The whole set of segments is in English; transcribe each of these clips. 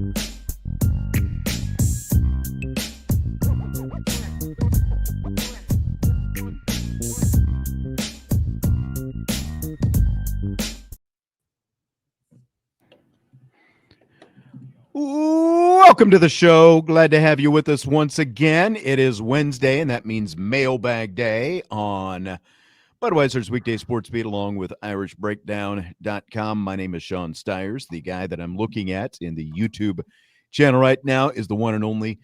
Welcome to the show. Glad to have you with us once again. It is Wednesday, and that means Mailbag Day on Budweiser's Weekday Sportsbeat, along with IrishBreakdown.com. My name is Sean Stiers. The guy that I'm looking at in the YouTube channel right now is the one and only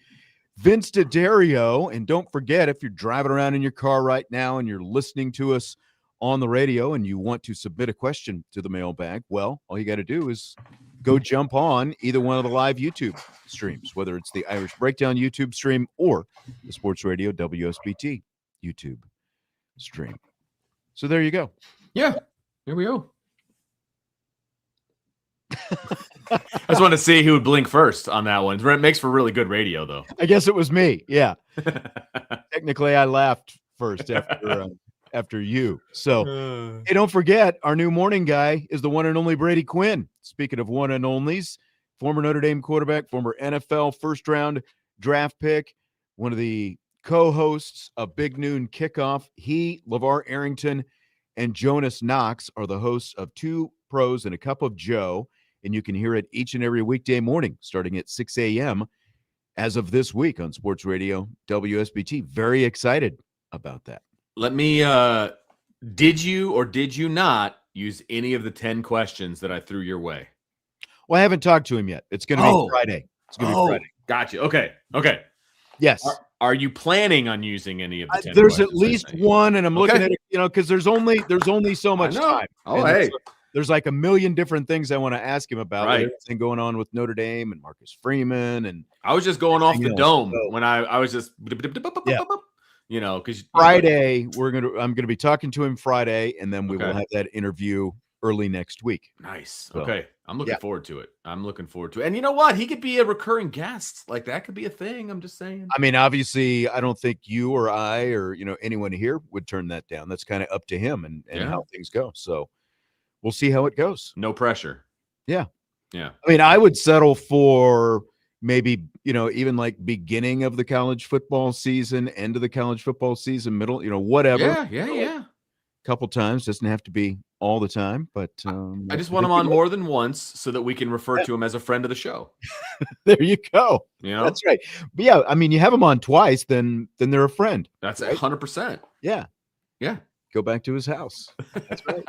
Vince D'Addario. And don't forget, if you're driving around in your car right now and you're listening to us on the radio and you want to submit a question to the mailbag, well, all you got to do is go jump on either one of the live YouTube streams, whether it's the Irish Breakdown YouTube stream or the Sports Radio WSBT YouTube stream. So there you go. Yeah, here we go. I just wanted to see who would blink first on that one. It makes for really good radio, though. I guess it was me. Yeah. Technically, I laughed first after you. So, hey, don't forget, our new morning guy is the one and only Brady Quinn. Speaking of one and onlys, former Notre Dame quarterback, former NFL first-round draft pick, one of the co-hosts of Big Noon Kickoff. He, LeVar Arrington, and Jonas Knox are the hosts of Two Pros and a Cup of Joe, and you can hear it each and every weekday morning starting at 6 a.m. as of this week on Sports Radio WSBT. Very excited about that. Let me, did you or did you not use any of the 10 questions that I threw your way? Well, I haven't talked to him yet. It's going to be Friday. It's going to be Friday. Gotcha. Okay. Yes. Are you planning on using any of the 10 There's at least one, and I'm looking at it, because there's only so much time. Oh, hey. There's like a million different things I want to ask him about. Right. Everything going on with Notre Dame and Marcus Freeman. And I was just going off the dome when I was just, because Friday I'm gonna be talking to him Friday, and then we will have that interview early next week. Nice. So, okay. I'm looking forward to it. And you know what? He could be a recurring guest. Like, that could be a thing. I'm just saying. I mean, obviously, I don't think you or I or, anyone here would turn that down. That's kind of up to him and how things go. So we'll see how it goes. No pressure. Yeah. Yeah. I mean, I would settle for maybe, even like beginning of the college football season, end of the college football season, middle, whatever. Yeah. Couple times, doesn't have to be all the time, but I just want him on more than once so that we can refer to him as a friend of the show. There you go. That's right. But yeah, I mean, you have him on twice, then they're a friend. That's 100%. Yeah. Go back to his house. That's right.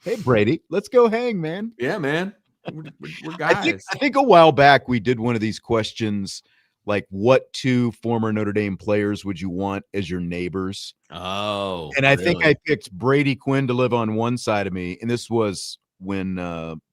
Hey, Brady, let's go hang, man. Yeah, man. We're guys. I think a while back we did one of these questions, like, what two former Notre Dame players would you want as your neighbors? Oh, and I think I picked Brady Quinn to live on one side of me, and this was when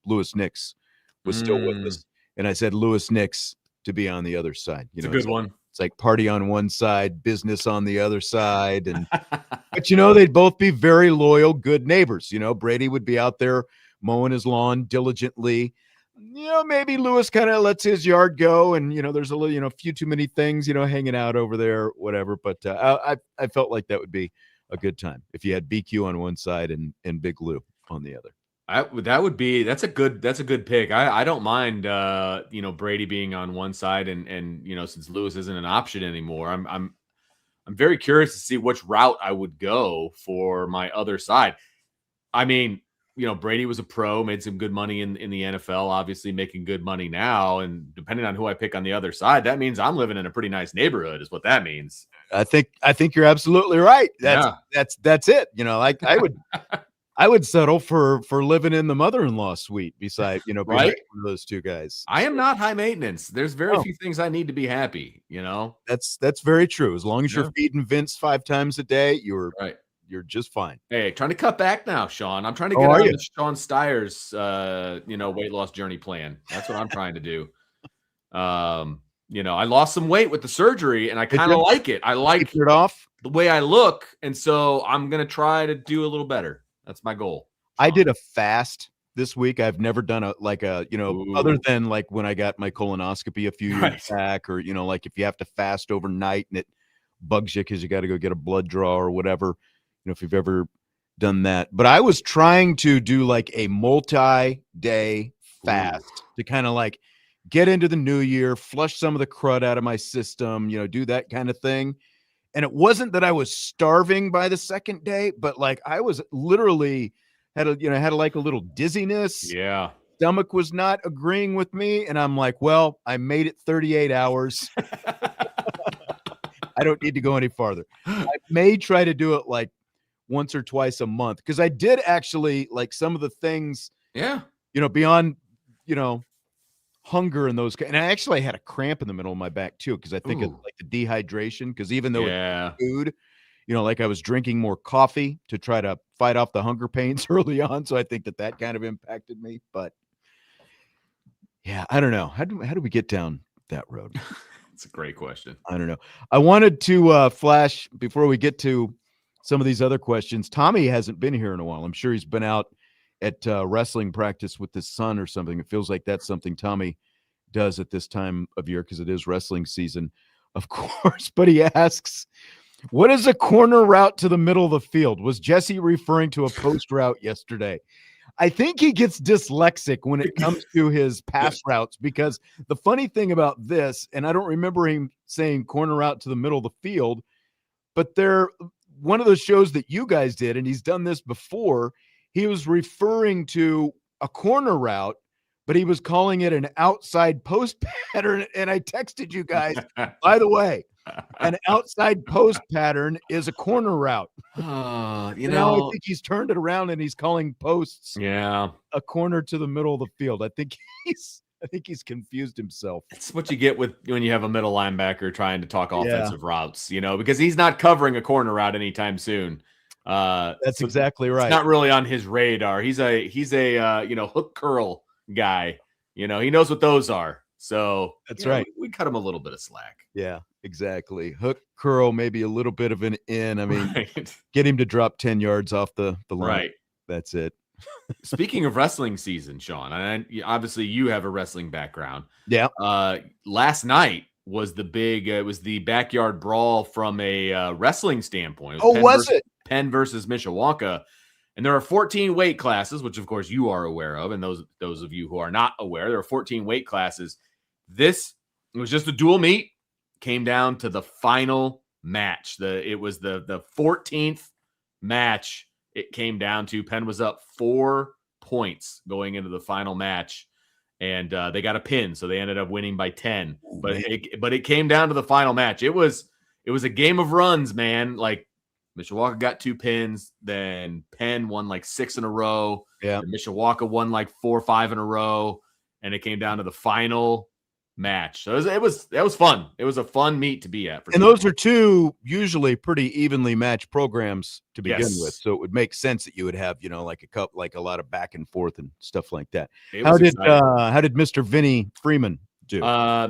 Louis Nix was still with us, and I said Louis Nix to be on the other side. It's a good one. It's like party on one side, business on the other side, and but they'd both be very loyal, good neighbors. Brady would be out there mowing his lawn diligently. Maybe Lewis kind of lets his yard go, and there's a little, few too many things, hanging out over there, whatever. But I felt like that would be a good time if you had BQ on one side and Big Lou on the other. That's a good pick. I don't mind Brady being on one side and since Lewis isn't an option anymore, I'm very curious to see which route I would go for my other side. I mean, Brady was a pro, made some good money in the NFL, obviously making good money now. And depending on who I pick on the other side, that means I'm living in a pretty nice neighborhood is what that means. I think you're absolutely right. That's it. I would settle for living in the mother-in-law suite beside, being right? one of those two guys. I am not high maintenance. There's very few things I need to be happy, That's very true. As long as you're feeding Vince 5 times a day, you're just fine. Hey, trying to cut back now, Sean. I'm trying to get on the Sean Stiers, weight loss journey plan. That's what I'm trying to do. I lost some weight with the surgery, and I kind of like it. I like it off the way I look, and so I'm gonna try to do a little better. That's my goal. I did a fast this week. I've never done other than like when I got my colonoscopy a few years back, or like if you have to fast overnight and it bugs you because you got to go get a blood draw or whatever. If you've ever done that. But I was trying to do like a multi-day fast to kind of like get into the new year, flush some of the crud out of my system, do that kind of thing. And it wasn't that I was starving by the second day, but like I was literally had like a little dizziness. Yeah. Stomach was not agreeing with me. And I'm like, well, I made it 38 hours. I don't need to go any farther. I may try to do it like once or twice a month because I did actually like some of the things, beyond, hunger and those. And I actually had a cramp in the middle of my back too because I think it's like the dehydration. Because even though it's food, like I was drinking more coffee to try to fight off the hunger pains early on. So I think that kind of impacted me. But yeah, I don't know. How do we get down that road? It's a great question. I don't know. I wanted to flash before we get to some of these other questions. Tommy hasn't been here in a while. I'm sure he's been out at wrestling practice with his son or something. It feels like that's something Tommy does at this time of year because it is wrestling season, of course. But he asks, what is a corner route to the middle of the field? Was Jesse referring to a post route yesterday? I think he gets dyslexic when it comes to his pass routes because the funny thing about this, and I don't remember him saying corner route to the middle of the field, but they're one of those shows that you guys did, and he's done this before. He was referring to a corner route, but he was calling it an outside post pattern. And I texted you guys, by the way, an outside post pattern is a corner route. Now I think he's turned it around and he's calling posts a corner to the middle of the field. I think he's confused himself. It's what you get when you have a middle linebacker trying to talk offensive routes, because he's not covering a corner route anytime soon. That's exactly right. It's not really on his radar. He's a hook curl guy. He knows what those are. So that's right. We cut him a little bit of slack. Yeah, exactly. Hook curl, maybe a little bit of an in. I mean, get him to drop 10 yards off the line. Right. That's it. Speaking of wrestling season, Sean, and obviously you have a wrestling background. Yeah. Last night was the big. It was the backyard brawl from a wrestling standpoint. Was it? Penn versus Mishawaka. And there are 14 weight classes, which of course you are aware of. And those of you who are not aware, there are 14 weight classes. It was just a dual meet. Came down to the final match. It was the 14th match. It came down to Penn was up 4 points going into the final match, and they got a pin, so they ended up winning by 10. But it came down to the final match. It was a game of runs, man. Like Mishawaka got 2 pins, then Penn won like 6 in a row. Yeah, Mishawaka won like 4 or 5 in a row, and it came down to the final match. So that was fun. It was a fun meet to be at. And those are 2 usually pretty evenly matched programs to begin with. So it would make sense that you would have, like a lot of back and forth and stuff like that. How did Mr. Vinny Freeman do?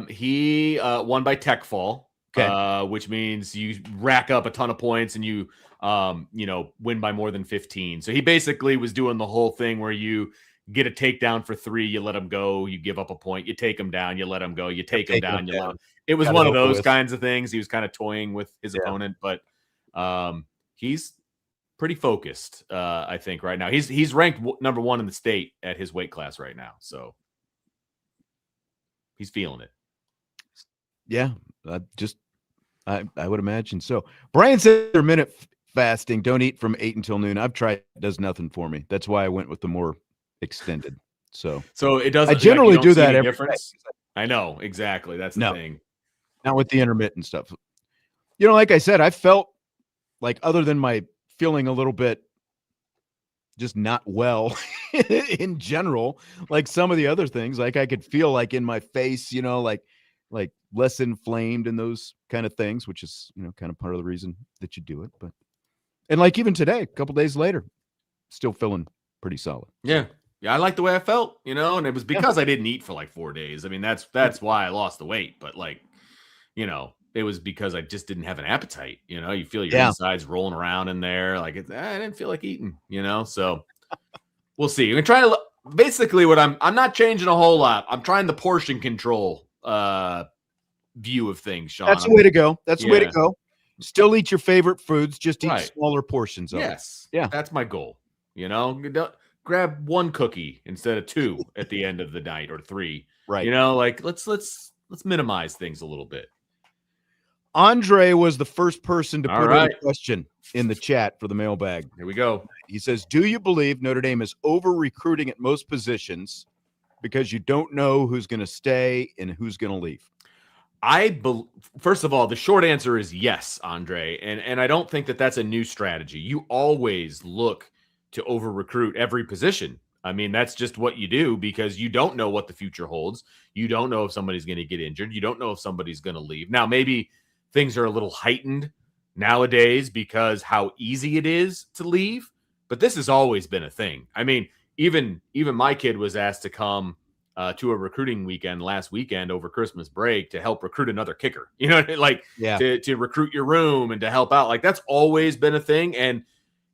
He won by tech fall, which means you rack up a ton of points and you win by more than 15. So he basically was doing the whole thing where you get a takedown for 3, you let him go, you give up a point, you take him down, you let him go, you take him down, you let him. It was one of those kinds of things. He was kind of toying with his opponent, but he's pretty focused, I think, right now. He's ranked number 1 in the state at his weight class right now, so he's feeling it. Yeah, I would imagine so. Brian said intermittent fasting, don't eat from 8 until noon. I've tried, it does nothing for me. That's why I went with the more extended. So it doesn't. I generally do that every difference. Day. I know exactly. That's the thing. Not with the intermittent stuff. Like I said, I felt like other than my feeling a little bit just not well in general, like some of the other things, like I could feel like in my face, like less inflamed and those kind of things, which is, kind of part of the reason that you do it. But, and like even today, a couple days later, still feeling pretty solid. Yeah. Yeah. I like the way I felt, and it was because I didn't eat for like 4 days. I mean, that's why I lost the weight, but like, it was because I just didn't have an appetite. You feel your insides rolling around in there. Like I didn't feel like eating, so we'll see. We're trying to basically what I'm not changing a whole lot. I'm trying the portion control view of things, Sean. That's the way to go. That's the way to go. Still eat your favorite foods, just eat smaller portions of it. Yeah. That's my goal. grab one cookie instead of two at the end of the night or three. Right. You know, like let's minimize things a little bit. Andre was the first person to All put in right. a question in the chat for the mailbag. Here we go. He says, do you believe Notre Dame is over-recruiting at most positions because you don't know who's going to stay and who's going to leave? First of all, the short answer is yes, Andre, and I don't think that that's a new strategy. You always look to over recruit every position. I mean, that's just what you do because you don't know what the future holds. You don't know if somebody's going to get injured. You don't know if somebody's going to leave. Now, maybe things are a little heightened nowadays because how easy it is to leave, but this has always been a thing. I mean, even my kid was asked to come to a recruiting weekend last weekend over Christmas break to help recruit another kicker, you know, like to recruit your room and to help out. Like that's always been a thing. And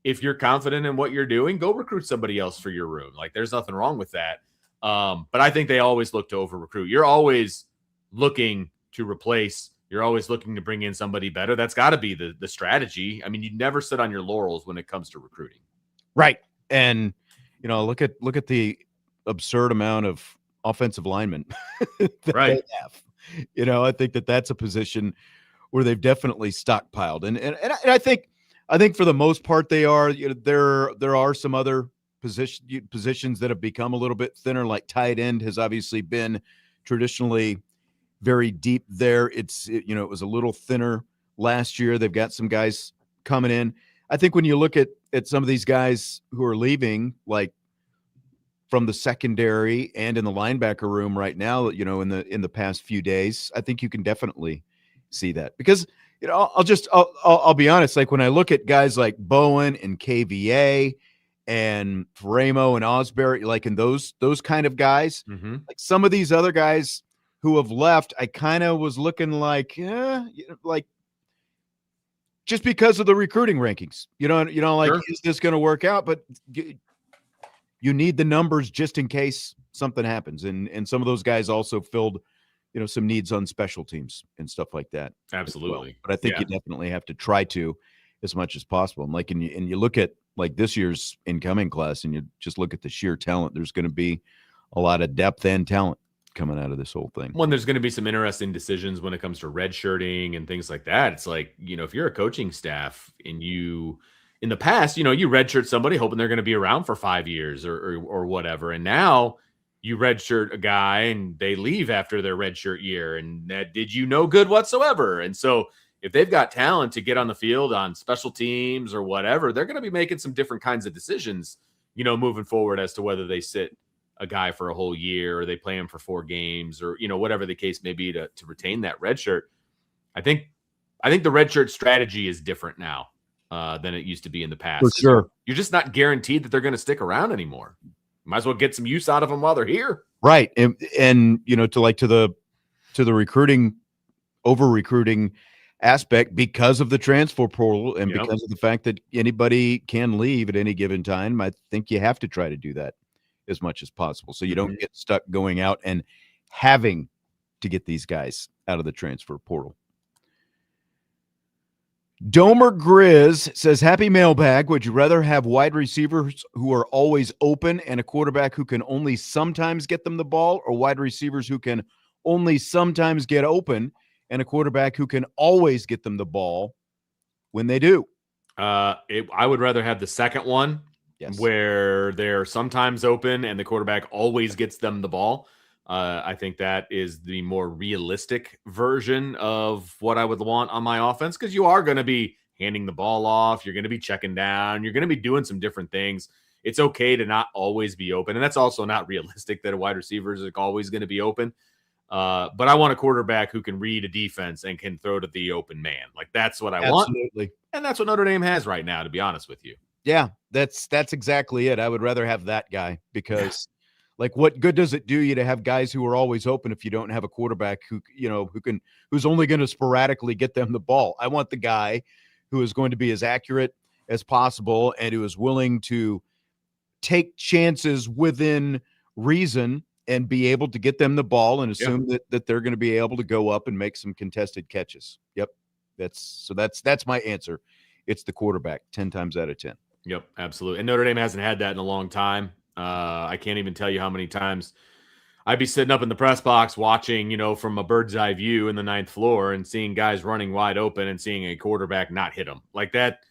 if you're confident in what you're doing, go recruit somebody else for your room. Like there's nothing wrong with that. But I think they always look to over recruit. You're always looking to replace. You're always looking to bring in somebody better. That's got to be the strategy. I mean, you never sit on your laurels when it comes to recruiting. Right. And, you know, look at the absurd amount of offensive linemen that they have. You know, I think that's a position where they've definitely stockpiled, and I think for the most part they are. You know, there are some other positions that have become a little bit thinner, like tight end has obviously been traditionally very deep there. It was a little thinner last year. They've got some guys coming in. I think when you look at some of these guys who are leaving, like from the secondary and in the linebacker room right now, you know, in the past few days, I think you can definitely see that because, you know, I'll be honest. Like when I look at guys like Bowen and KVA and Ramo and Osbury, like in those kind of guys, like some of these other guys who have left, I kind of was looking like, like just because of the recruiting rankings, you know, like, is this going to work out? But you need the numbers just in case something happens. And some of those guys also filled, you know, some needs on special teams and stuff like that. Absolutely. Well. But I think you definitely have to try to as much as possible. And like, and you look at like this year's incoming class and you just look at the sheer talent, there's going to be a lot of depth and talent coming out of this whole thing. When there's going to be some interesting decisions when it comes to redshirting and things like that. It's like, you know, if you're a coaching staff and you, in the past, you know, you redshirt somebody hoping they're going to be around for 5 years or whatever. And now you redshirt a guy and they leave after their redshirt year and that did you no good whatsoever. And so if they've got talent to get on the field on special teams or whatever, they're going to be making some different kinds of decisions, you know, moving forward as to whether they sit a guy for a whole year or they play him for 4 games or, you know, whatever the case may be to retain that red shirt. I think the red shirt strategy is different now than it used to be in the past. For sure. You're just not guaranteed that they're going to stick around anymore. Might as well get some use out of them while they're here. Right. And you know, to the recruiting, over recruiting aspect because of the transfer portal and because of the fact that anybody can leave at any given time, I think you have to try to do that as much as possible. So you don't get stuck going out and having to get these guys out of the transfer portal. Domer Grizz says, happy mailbag. Would you rather have wide receivers who are always open and a quarterback who can only sometimes get them the ball, or wide receivers who can only sometimes get open and a quarterback who can always get them the ball when they do? I would rather have the second one, where they're sometimes open and the quarterback always gets them the ball. I think that is the more realistic version of what I would want on my offense, because you are going to be handing the ball off. You're going to be checking down. You're going to be doing some different things. It's okay to not always be open. And that's also not realistic that a wide receiver is always going to be open. But I want a quarterback who can read a defense and can throw to the open man. Like that's what I want. And that's what Notre Dame has right now, to be honest with you. Yeah, that's exactly it. I would rather have that guy because like what good does it do you to have guys who are always open if you don't have a quarterback who, you know, who's only going to sporadically get them the ball? I want the guy who is going to be as accurate as possible and who is willing to take chances within reason and be able to get them the ball and assume that they're going to be able to go up and make some contested catches. Yep. That's my answer. It's the quarterback 10 times out of 10. Yep, absolutely. And Notre Dame hasn't had that in a long time. I can't even tell you how many times I'd be sitting up in the press box watching, from a bird's eye view in the ninth floor and seeing guys running wide open and seeing a quarterback not hit them like that.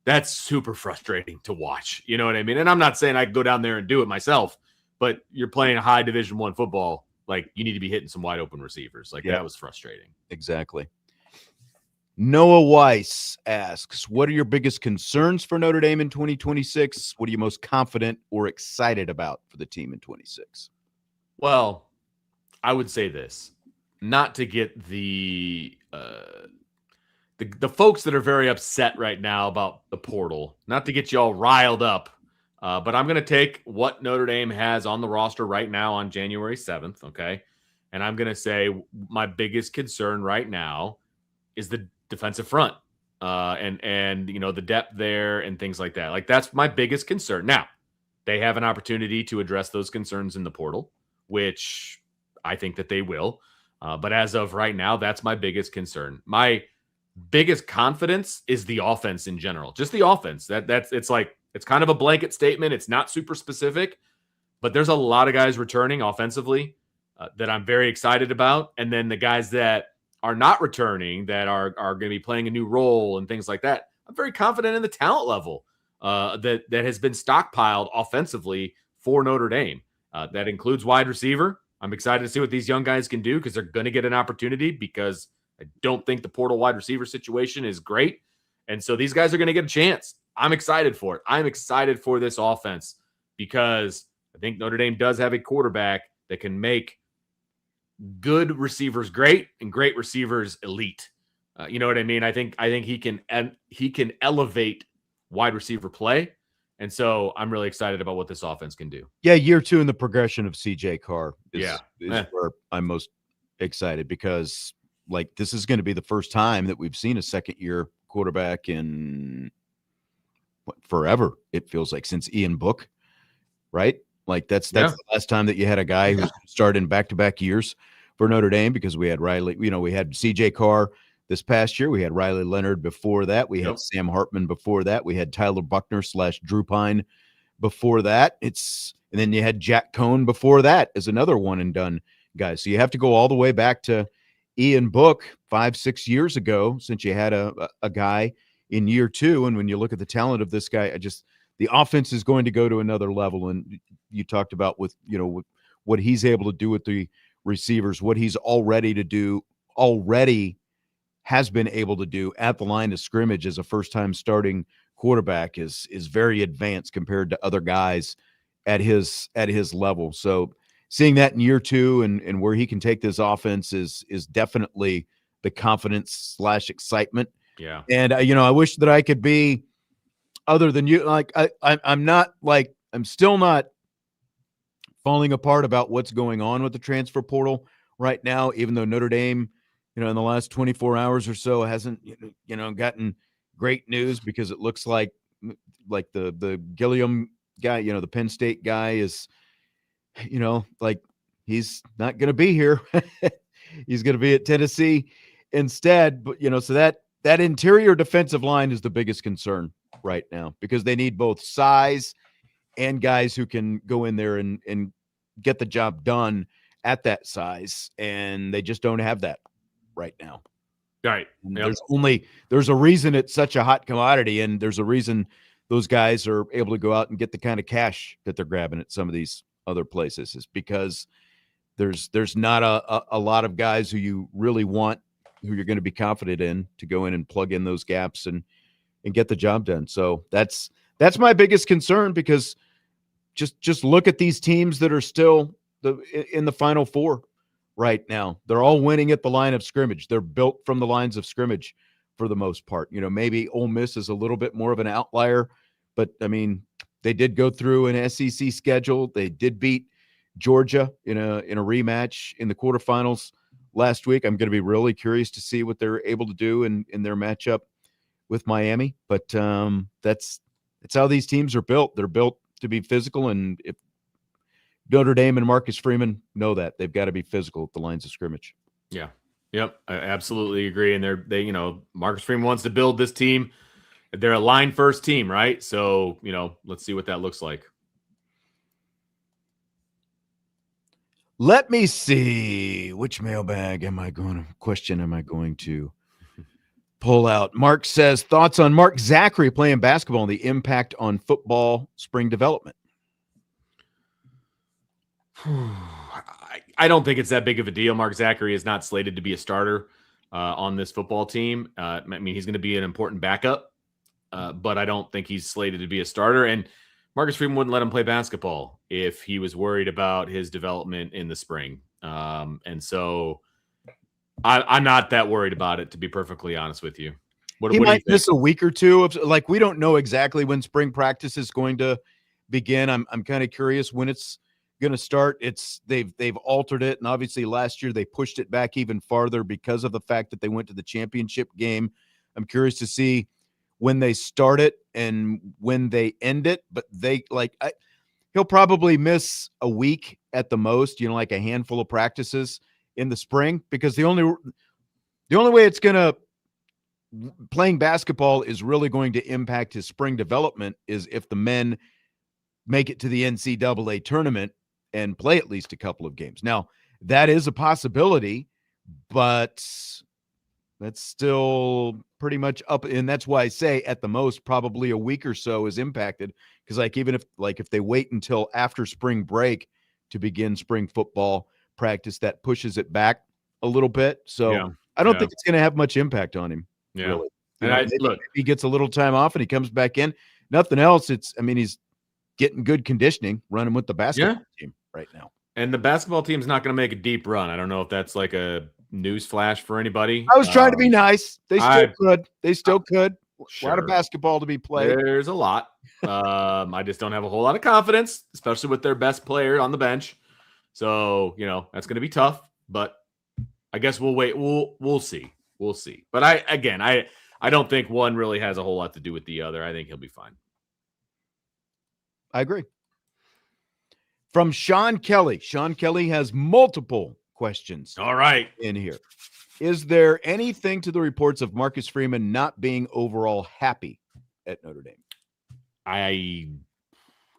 That's super frustrating to watch. You know what I mean? And I'm not saying I could go down there and do it myself, but you're playing a high Division I football. Like, you need to be hitting some wide open receivers. Like, that was frustrating. Exactly. Noah Weiss asks, what are your biggest concerns for Notre Dame in 2026? What are you most confident or excited about for the team in 26? Well, I would say this, not to get the folks that are very upset right now about the portal, not to get you all riled up, but I'm going to take what Notre Dame has on the roster right now on January 7th, okay? And I'm going to say my biggest concern right now is the defensive front and the depth there and things like that. Like, that's my biggest concern. Now, they have an opportunity to address those concerns in the portal, which I think that they will. But as of right now, that's my biggest concern. My biggest confidence is the offense in general, just the offense. It's kind of a blanket statement. It's not super specific, but there's a lot of guys returning offensively that I'm very excited about. And then the guys that are not returning, that are going to be playing a new role and things like that, I'm very confident in the talent level that has been stockpiled offensively for Notre Dame. That includes wide receiver. I'm excited to see what these young guys can do because they're going to get an opportunity, because I don't think the portal wide receiver situation is great. And so these guys are going to get a chance. I'm excited for it. I'm excited for this offense because I think Notre Dame does have a quarterback that can make good receivers great and great receivers elite. You know what I mean? I think he can elevate wide receiver play. And so I'm really excited about what this offense can do. Yeah, year 2 in the progression of CJ Carr is where I'm most excited, because like, this is going to be the first time that we've seen a second-year quarterback in forever. It feels like since Ian Book, right? Like, that's the last time that you had a guy who started in back-to-back years for Notre Dame, because we had Riley, we had CJ Carr this past year. We had Riley Leonard before that. We had Sam Hartman before that. We had Tyler Buckner / Drew Pine before that. And then you had Jack Cohn before that as another one and done guy. So you have to go all the way back to Ian Book 5-6 years ago since you had a guy in year 2. And when you look at the talent of this guy, the offense is going to go to another level. And you talked about with what he's able to do with the receivers, what he's already has been able to do at the line of scrimmage as a first-time starting quarterback is very advanced compared to other guys at his level. So seeing that in year 2 and where he can take this offense is definitely the confidence / excitement. Yeah. And I wish that I could be other than you. Like, I'm still not falling apart about what's going on with the transfer portal right now, even though Notre Dame, in the last 24 hours or so hasn't, gotten great news, because it looks like the Gilliam guy, the Penn State guy is, he's not going to be here. He's going to be at Tennessee instead. But, so that interior defensive line is the biggest concern right now, because they need both size and guys who can go in there and get the job done at that size. And they just don't have that right now. Right. Yep. There's a reason it's such a hot commodity, and there's a reason those guys are able to go out and get the kind of cash that they're grabbing at some of these other places, is because there's not a lot of guys who you really want, who you're going to be confident in to go in and plug in those gaps and get the job done. So that's my biggest concern, because just look at these teams that are still in the Final Four right now. They're all winning at the line of scrimmage. They're built from the lines of scrimmage for the most part. Maybe Ole Miss is a little bit more of an outlier, but I mean, they did go through an SEC schedule. They did beat Georgia in a rematch in the quarterfinals last week. I'm going to be really curious to see what they're able to do in their matchup with Miami. But that's how these teams are built. They're built to be physical, and if Notre Dame and Marcus Freeman know that, they've got to be physical at the lines of scrimmage. Yeah. Yep. I absolutely agree. And they Marcus Freeman wants to build this team. They're a line first team, right? So, let's see what that looks like. Let me see. Which mailbag am I going to pull out? Mark says, thoughts on Mark Zachary playing basketball and the impact on football spring development. I don't think it's that big of a deal. Mark Zachary is not slated to be a starter on this football team. I mean, he's going to be an important backup, but I don't think he's slated to be a starter. And Marcus Freeman wouldn't let him play basketball if he was worried about his development in the spring. And so I'm not that worried about it, to be perfectly honest with you. He might miss a week or two. Like, we don't know exactly when spring practice is going to begin. I'm kind of curious when it's going to start. They've altered it, and obviously last year they pushed it back even farther because of the fact that they went to the championship game. I'm curious to see when they start it and when they end it, but he'll probably miss a week at the most, like a handful of practices in the spring, because the only way it's going to playing basketball is really going to impact his spring development is if the men make it to the NCAA tournament and play at least a couple of games. Now, that is a possibility, but that's still pretty much up. And that's why I say at the most, probably a week or so is impacted. Because even if they wait until after spring break to begin spring football practice, that pushes it back a little bit. So I don't think it's going to have much impact on him. Yeah. Really. And if he gets a little time off and he comes back in, nothing else. He's getting good conditioning running with the basketball team right now. And the basketball team's not going to make a deep run. I don't know if that's like a news flash for anybody. I was trying to be nice. They still could. Sure. A lot of basketball to be played. There's a lot. I just don't have a whole lot of confidence, especially with their best player on the bench. So, that's going to be tough, but I guess we'll wait. We'll see. We'll see. But I don't think one really has a whole lot to do with the other. I think he'll be fine. I agree. From Sean Kelly. Sean Kelly has multiple questions. All right. In here. Is there anything to the reports of Marcus Freeman not being overall happy at Notre Dame?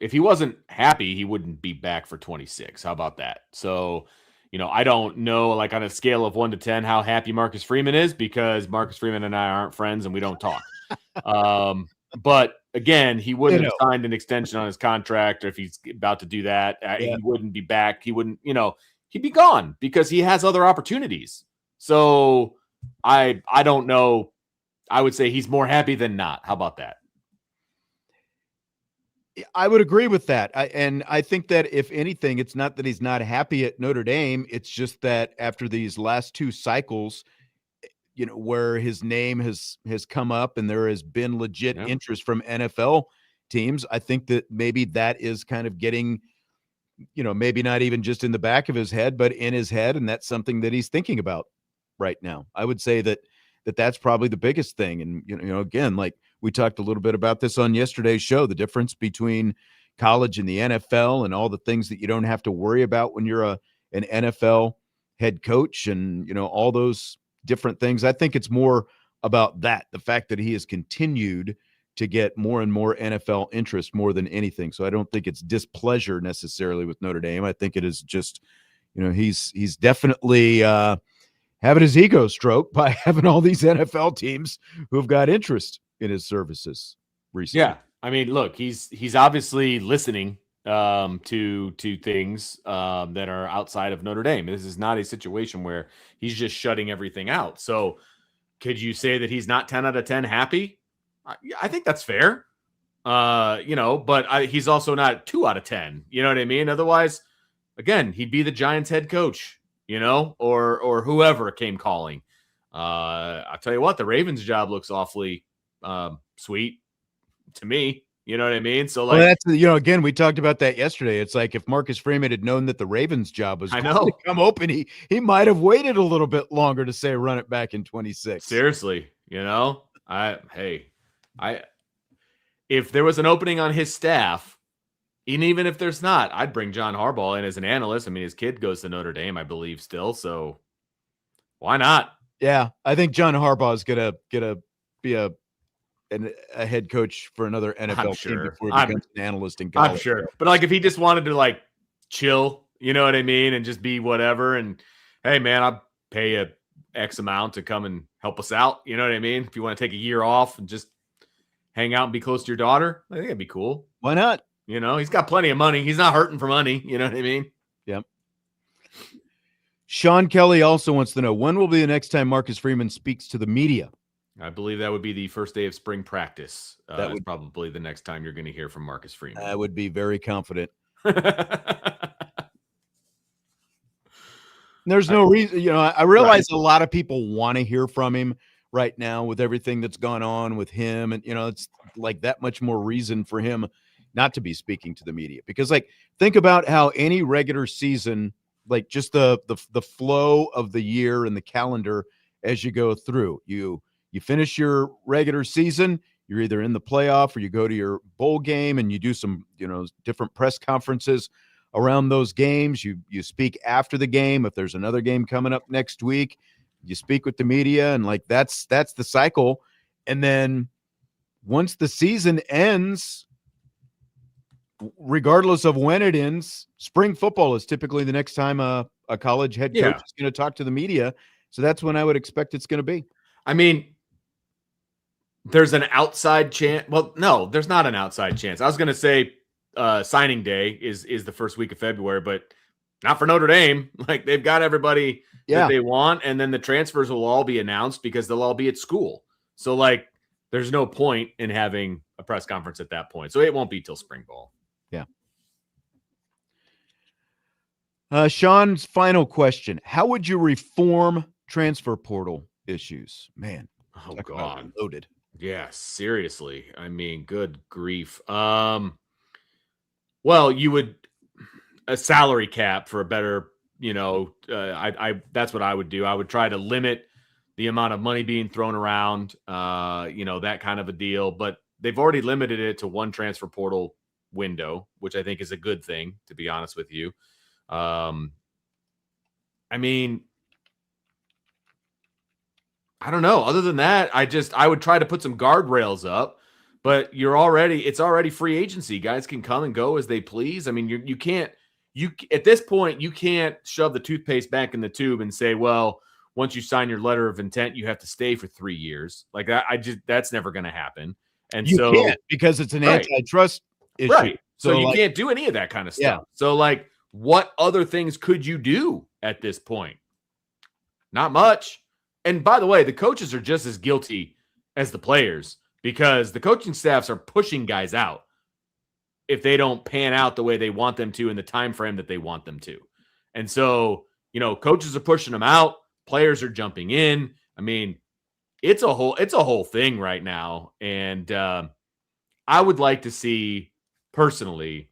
If he wasn't happy, he wouldn't be back for 26. How about that? So, I don't know, like on a scale of 1 to 10, how happy Marcus Freeman is, because Marcus Freeman and I aren't friends and we don't talk. But again, he wouldn't have signed an extension on his contract, or if he's about to do that, he wouldn't be back. He wouldn't, he'd be gone because he has other opportunities. So I don't know. I would say he's more happy than not. How about that? I would agree with that. And I think that if anything, it's not that he's not happy at Notre Dame. It's just that after these last two cycles, where his name has come up and there has been legit interest from NFL teams, I think that maybe that is kind of getting, maybe not even just in the back of his head, but in his head. And that's something that he's thinking about right now. I would say that's probably the biggest thing. And, again, like we talked a little bit about this on yesterday's show, the difference between college and the NFL and all the things that you don't have to worry about when you're an NFL head coach and, all those different things. I think it's more about that, the fact that he has continued to get more and more NFL interest more than anything. So I don't think it's displeasure necessarily with Notre Dame. I think it is just, he's definitely having his ego stroked by having all these NFL teams who have got interest in his services recently. Yeah. I mean, look, he's obviously listening to things that are outside of Notre Dame. This is not a situation where he's just shutting everything out. So could you say that he's not 10 out of 10 happy? I think that's fair. But he's also not 2 out of 10. You know what I mean? Otherwise, again, he'd be the Giants head coach, or whoever came calling. I'll tell you what, the Ravens job looks awfully sweet to me. You know what I mean? So that's, again, we talked about that yesterday. It's like if Marcus Freeman had known that the Ravens job was going to come open, he might have waited a little bit longer to say run it back in 26. Seriously, if there was an opening on his staff, and even if there's not, I'd bring John Harbaugh in as an analyst. I mean, his kid goes to Notre Dame, I believe, still. So why not? Yeah, I think John Harbaugh is gonna be a head coach for another NFL team before he becomes an analyst in college. I'm sure. But if he just wanted to chill, You know what I mean? And just be whatever. And hey, man, I'll pay a X amount to come and help us out. You know what I mean? If you want to take a year off and just hang out and be close to your daughter, I think that'd be cool. Why not? You know, he's got plenty of money. He's not hurting for money. You know what I mean? Yep. Sean Kelly also wants to know, when will be the next time Marcus Freeman speaks to the media? I believe that would be the first day of spring practice. That would probably the next time you're going to hear from Marcus Freeman. I would be very confident. There's no reason, I realize a lot of people want to hear from him right now with everything that's gone on with him. And, it's like that much more reason for him not to be speaking to the media, because think about how any regular season, like just the flow of the year and the calendar as you go through, you finish your regular season, you're either in the playoff or you go to your bowl game and you do some, different press conferences around those games. You speak after the game. If there's another game coming up next week, you speak with the media, and that's the cycle. And then once the season ends, regardless of when it ends, spring football is typically the next time a college head coach is going to talk to the media. So that's when I would expect it's going to be. I mean, there's an outside chance. Well, no, there's not an outside chance. I was going to say signing day is the first week of February, but not for Notre Dame. Like, they've got everybody that they want, and then the transfers will all be announced because they'll all be at school. So there's no point in having a press conference at that point. So it won't be till spring ball. Yeah. Sean's final question: how would you reform transfer portal issues? Man, oh God, loaded. Yeah, seriously. I mean, good grief. Well, you would a salary cap for a better, that's what I would do. I would try to limit the amount of money being thrown around, that kind of a deal. But they've already limited it to one transfer portal window, which I think is a good thing, to be honest with you. I mean, I don't know. Other than that, I would try to put some guardrails up, but it's already free agency. Guys can come and go as they please. I mean, you can't at this point, you can't shove the toothpaste back in the tube and say, well, once you sign your letter of intent, you have to stay for 3 years. Like that, that's never going to happen. And you can't, because it's an antitrust issue. Right. So you can't do any of that kind of stuff. Yeah. So what other things could you do at this point? Not much. And by the way, the coaches are just as guilty as the players, because the coaching staffs are pushing guys out if they don't pan out the way they want them to in the time frame that they want them to. And so, coaches are pushing them out, players are jumping in. I mean, it's a whole thing right now. And I would like to see, personally,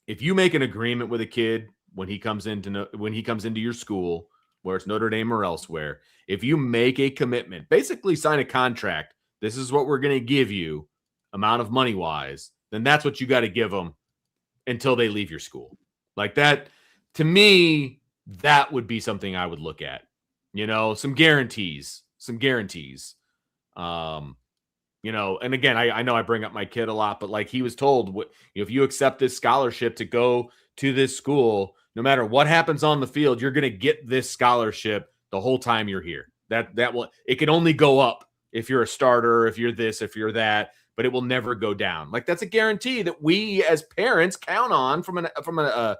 if you make an agreement with a kid when he comes into your school, where it's Notre Dame or elsewhere, if you make a commitment, basically sign a contract, this is what we're going to give you, amount of money wise, then that's what you got to give them until they leave your school. Like that, to me, that would be something I would look at. Some guarantees. And again, I know I bring up my kid a lot, but he was told, if you accept this scholarship to go to this school, no matter what happens on the field, you're going to get this scholarship the whole time you're here. It can only go up if you're a starter, if you're this, if you're that, but it will never go down. That's a guarantee that we as parents count on from a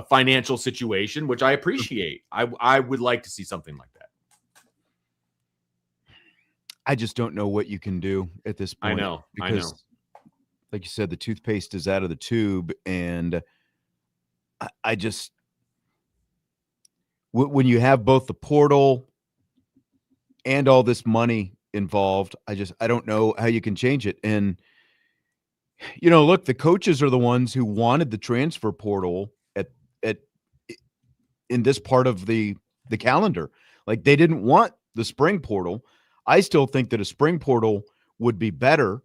financial situation, which I appreciate. I would like to see something like that. I just don't know what you can do at this point. I know. Like you said, the toothpaste is out of the tube, and I just, when you have both the portal and all this money involved, I don't know how you can change it. And, look, the coaches are the ones who wanted the transfer portal in this part of the calendar. They didn't want the spring portal. I still think that a spring portal would be better.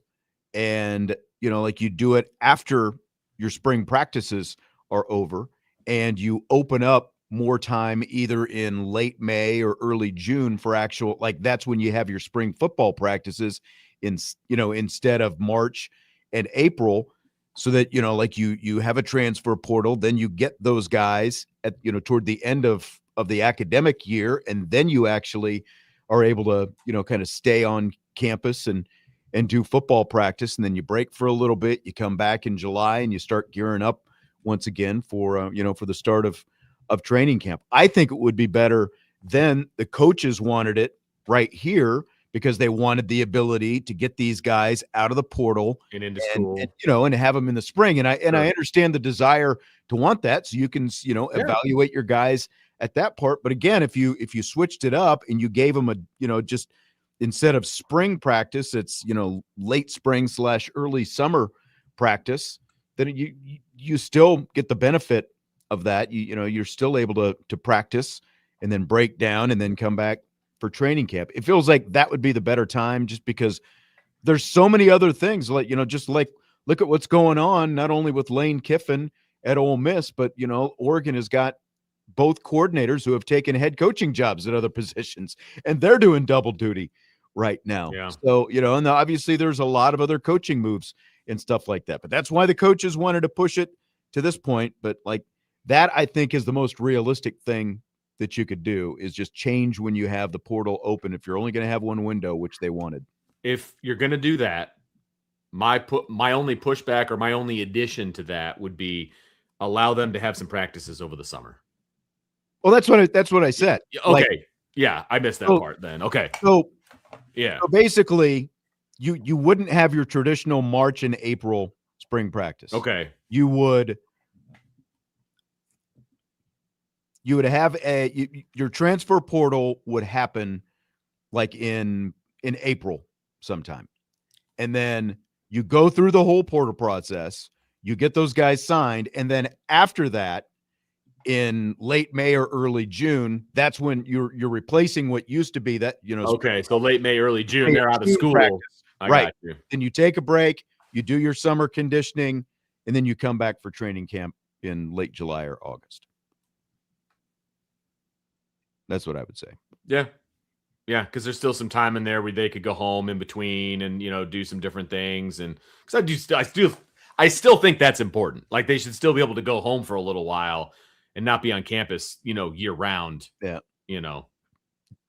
And, you do it after your spring practices are over, and you open up more time either in late May or early June for actual, that's when you have your spring football practices instead of March and April. so that, like you have a transfer portal, then you get those guys at, toward the end of the academic year, and then you actually are able to, kind of stay on campus and do football practice, and then you break for a little bit, you come back in July and you start gearing up once again for for the start of training camp. I think it would be better than the coaches wanted it right here, because they wanted the ability to get these guys out of the portal and into and school. and have them in the spring. And I Sure. understand the desire to want that, so you can Yeah. evaluate your guys at that part. But again, if you switched it up and you gave them a just instead of spring practice, it's late spring / early summer practice, then you still get the benefit of that. You're still able to practice and then break down and then come back for training camp. It feels like that would be the better time, just because there's so many other things, like just like look at what's going on not only with Lane Kiffin at Ole Miss, but Oregon has got both coordinators who have taken head coaching jobs at other positions, and they're doing double duty right now. Yeah. So, and obviously there's a lot of other coaching moves and stuff like that. But that's why the coaches wanted to push it to this point. But like that, I think, is the most realistic thing that you could do, is just change when you have the portal open, if you're only going to have one window, which they wanted. If you're going to do that, my only pushback or my only addition to that would be allow them to have some practices over the summer. Well, that's what I said. Okay. Like, Yeah, I missed that so, part then. Okay. So, Yeah. so basically, you wouldn't have your traditional March and April spring practice. Okay. You would have your transfer portal would happen like in April sometime. And then you go through the whole portal process, you get those guys signed, and then after that, in late May or early June, that's when you're replacing what used to be that, Okay. So late May, early June, May or they're out of June school. practice. I Right. got you. Then you take a break, you do your summer conditioning, and then you come back for training camp in late July or August. That's what I would say. Yeah. Yeah, because there's still some time in there where they could go home in between and do some different things. And because I still think that's important. Like they should still be able to go home for a little while and not be on campus, year round. Yeah. You know.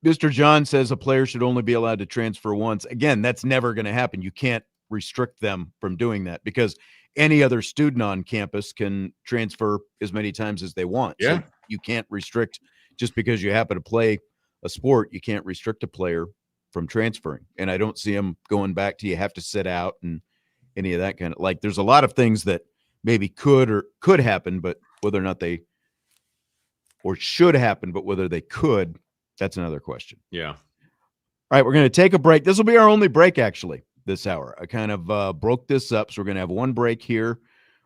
Mr. John says a player should only be allowed to transfer once. Again, that's never going to happen. You can't restrict them from doing that, because any other student on campus can transfer as many times as they want. Yeah. So you can't restrict, just because you happen to play a sport, you can't restrict a player from transferring. And I don't see them going back to you have to sit out and any of that kind of, like, there's a lot of things that maybe could happen, but whether or not they or should happen, but whether they could, that's another question. Yeah. All right, we're going to take a break. This will be our only break, actually, this hour. I kind of broke this up, so we're going to have one break here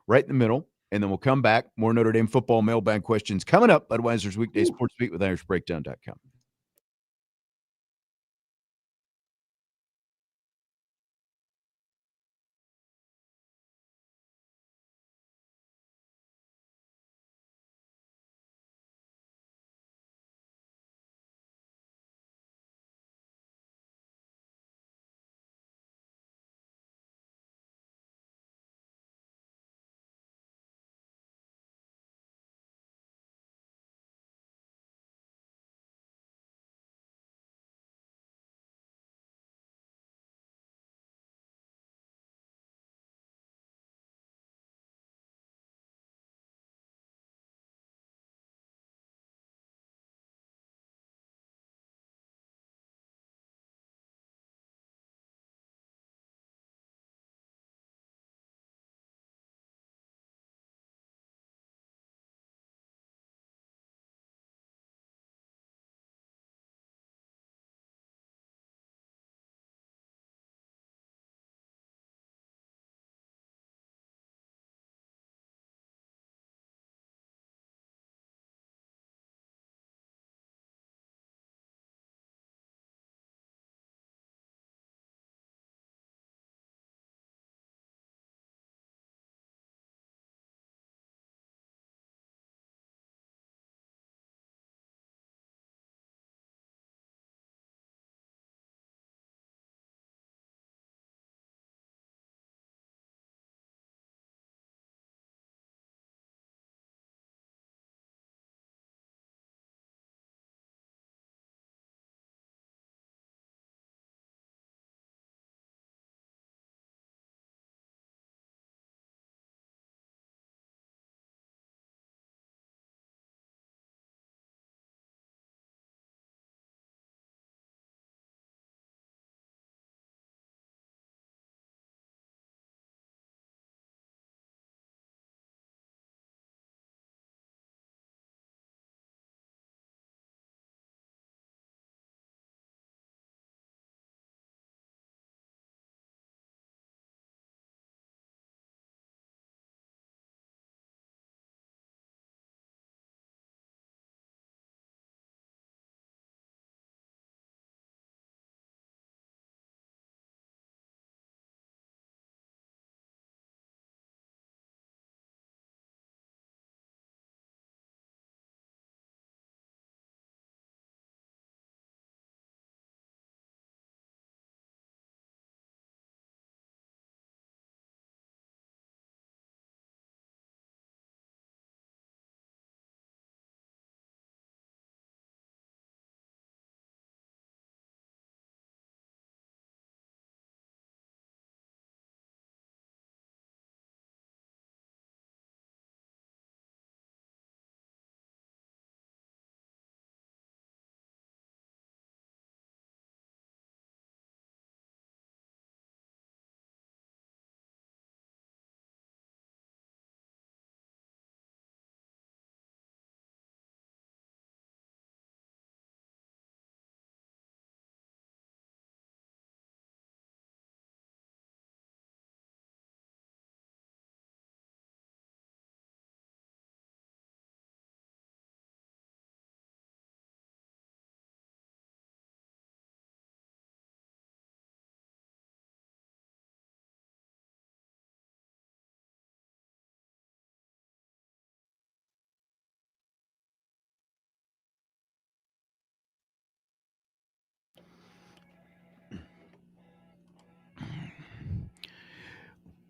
right in the middle, and then we'll come back. More Notre Dame football mailbag questions coming up. Budweiser's Weekday Sports Beat with IrishBreakdown.com.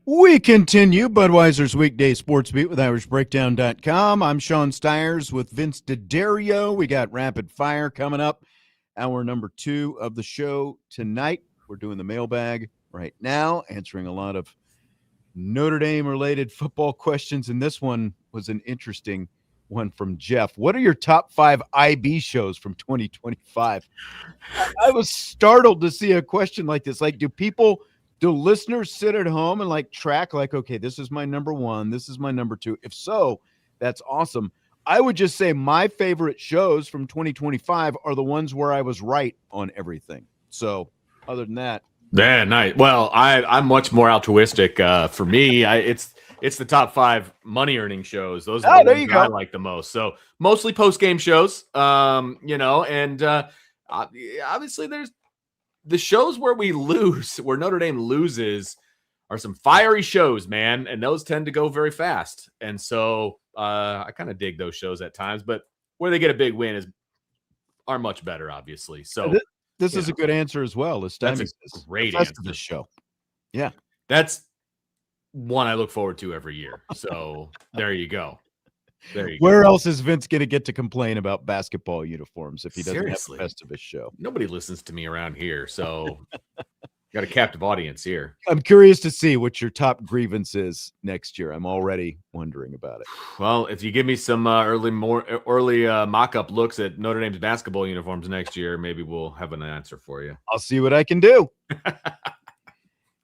We continue Budweiser's weekday sports beat with IrishBreakdown.com. I'm Sean Stiers with Vince D'Addario. We got rapid fire coming up. Hour number 2 of the show tonight. We're doing the mailbag right now, answering a lot of Notre Dame related football questions. And this one was an interesting one from Jeff. What are your top 5 IB shows from 2025? I was startled to see a question like this. Like, do listeners sit at home and like track like, okay, this is my number 1, this is my number 2? If so, that's awesome. I would just say my favorite shows from 2025 are the ones where I was right on everything. So other than that. Yeah, nice. Well, I'm much more altruistic. For me, it's the top 5 money earning shows. Those are the ones that I like the most. So mostly post game shows. And obviously there's the shows where we lose, where Notre Dame loses, are some fiery shows, man, and those tend to go very fast. And so I kind of dig those shows at times, but where they get a big win are much better, obviously. So this is a good answer as well. That's a great answer. This show. Yeah. That's one I look forward to every year. So there you go. Where else is Vince going to get to complain about basketball uniforms if he doesn't have the Festivus show? Nobody listens to me around here, so got a captive audience here. I'm curious to see what your top grievance is next year. I'm already wondering about it. Well, if you give me some early mock-up looks at Notre Dame's basketball uniforms next year, maybe we'll have an answer for you. I'll see what I can do.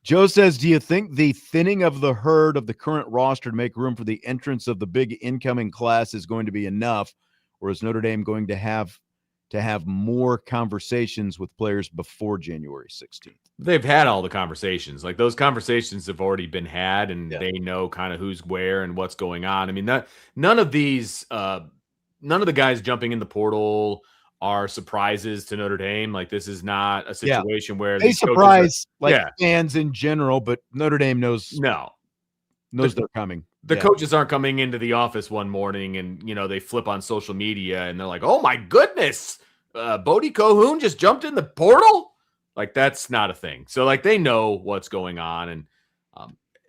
Joe says, do you think the thinning of the herd of the current roster to make room for the entrance of the big incoming class is going to be enough, or is Notre Dame going to have more conversations with players before January 16th? They've had all the conversations. Like, those conversations have already been had, and they know kind of who's where and what's going on. I mean, none of the guys jumping in the portal are surprises to Notre Dame. Like, this is not a situation where they surprise fans in general, but Notre Dame knows they're coming. The coaches aren't coming into the office one morning and, they flip on social media and they're like, oh my goodness, Bodie Cohoon just jumped in the portal. Like, that's not a thing. So, like, they know what's going on. And